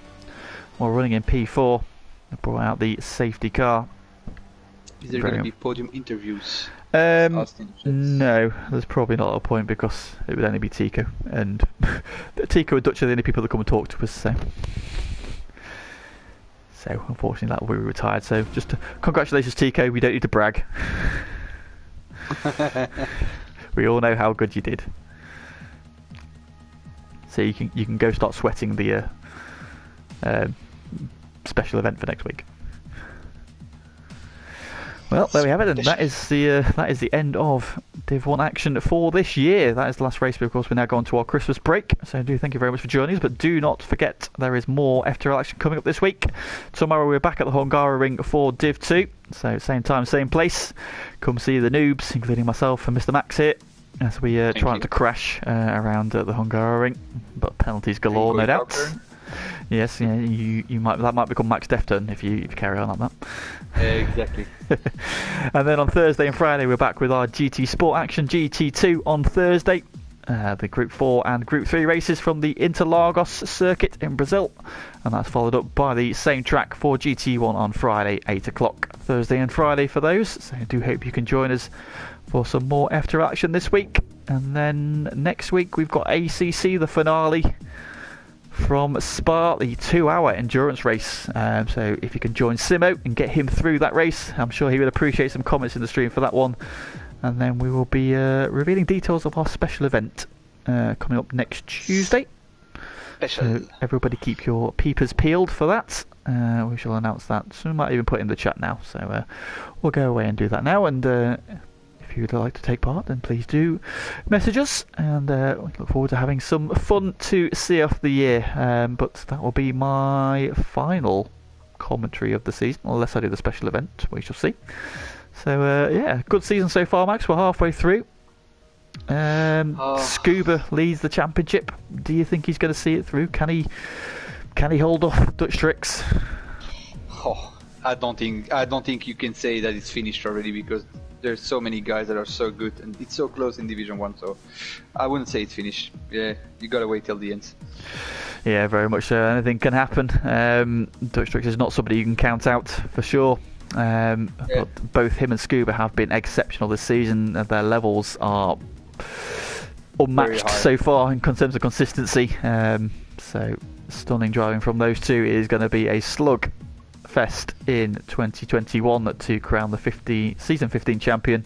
while running in P4. They brought out the safety car. Is there going to be podium interviews? No, there's probably not a point, because it would only be Tico, and Tico and Dutch are the only people that come and talk to us, so unfortunately that will be retired. So just congratulations Tico, we don't need to brag. We all know how good you did. So you can go start sweating the special event for next week. Well, there we have it. And that is the end of Div 1 action for this year. That is the last race, but of course we're now going to our Christmas break. So do thank you very much for joining us, but do not forget there is more FTRL action coming up this week. Tomorrow we're back at the Hungary for Div 2. So same time, same place. Come see the noobs, including myself and Mr. Max here, as we try not to crash around the Hungary, but penalties galore, no doubt. Yes, yeah, that might become Max Defton if you carry on like that. Exactly. And then on Thursday and Friday we're back with our GT Sport action. GT2 on Thursday, the Group 4 and Group 3 races from the Interlagos circuit in Brazil, and that's followed up by the same track for GT1 on Friday, 8 o'clock. Thursday and Friday for those, so I do hope you can join us for some more after action this week. And then next week we've got ACC, the finale from Spa, the 2-hour endurance race. So if you can join Simo and get him through that race, I'm sure he would appreciate some comments in the stream for that one. And then we will be revealing details of our special event coming up next Tuesday. So everybody keep your peepers peeled for that. We shall announce that. So we might even put it in the chat now. So we'll go away and do that now. And if you would like to take part, then please do message us, and we look forward to having some fun to see off the year. But that will be my final commentary of the season, unless I do the special event. We shall see. So yeah, good season so far, Max. We're halfway through. Scuba leads the championship. Do you think he's going to see it through? Can he hold off Dutch Tricks? I don't think you can say that it's finished already, because there's so many guys that are so good, and it's so close in Division 1, so I wouldn't say it's finished. Yeah, you gotta wait till the end. Yeah, very much so. Anything can happen. Dutch Tricks is not somebody you can count out for sure. But both him and Scuba have been exceptional this season. Their levels are unmatched so far in terms of consistency. So stunning driving from those two is going to be a slug fest in 2021 to crown the season 15 champion.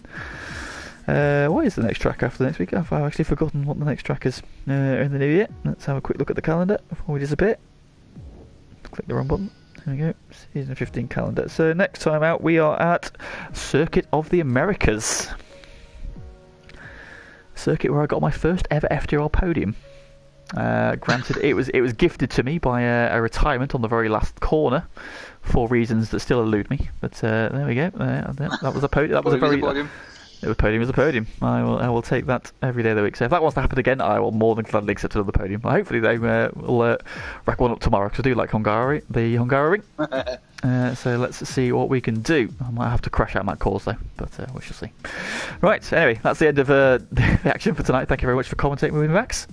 What is the next track after next week? I've actually forgotten what the next track is in the new year. Let's have a quick look at the calendar before we disappear. Click the wrong button. There we go. Season 15 calendar. So next time out we are at Circuit of the Americas. Circuit where I got my first ever FTRL podium. Granted, it was gifted to me by a retirement on the very last corner, for reasons that still elude me. But there we go. That was a podium. That was a very podium. Podium is a podium. I will take that every day of the week. So if that wants to happen again, I will more than gladly accept another podium. Hopefully they will rack one up tomorrow, because I do like the Hungary. So let's see what we can do. I might have to crash out my calls though, but we shall see. Right. Anyway, that's the end of the action for tonight. Thank you very much for commentating with me, Max.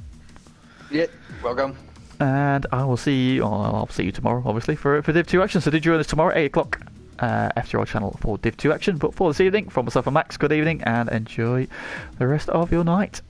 Yeah, welcome. And I will see you. I'll see you tomorrow, obviously, for Div 2 action. So do join us tomorrow, 8 o'clock, FTRL channel for Div 2 action. But for this evening, from myself and Max, good evening, and enjoy the rest of your night.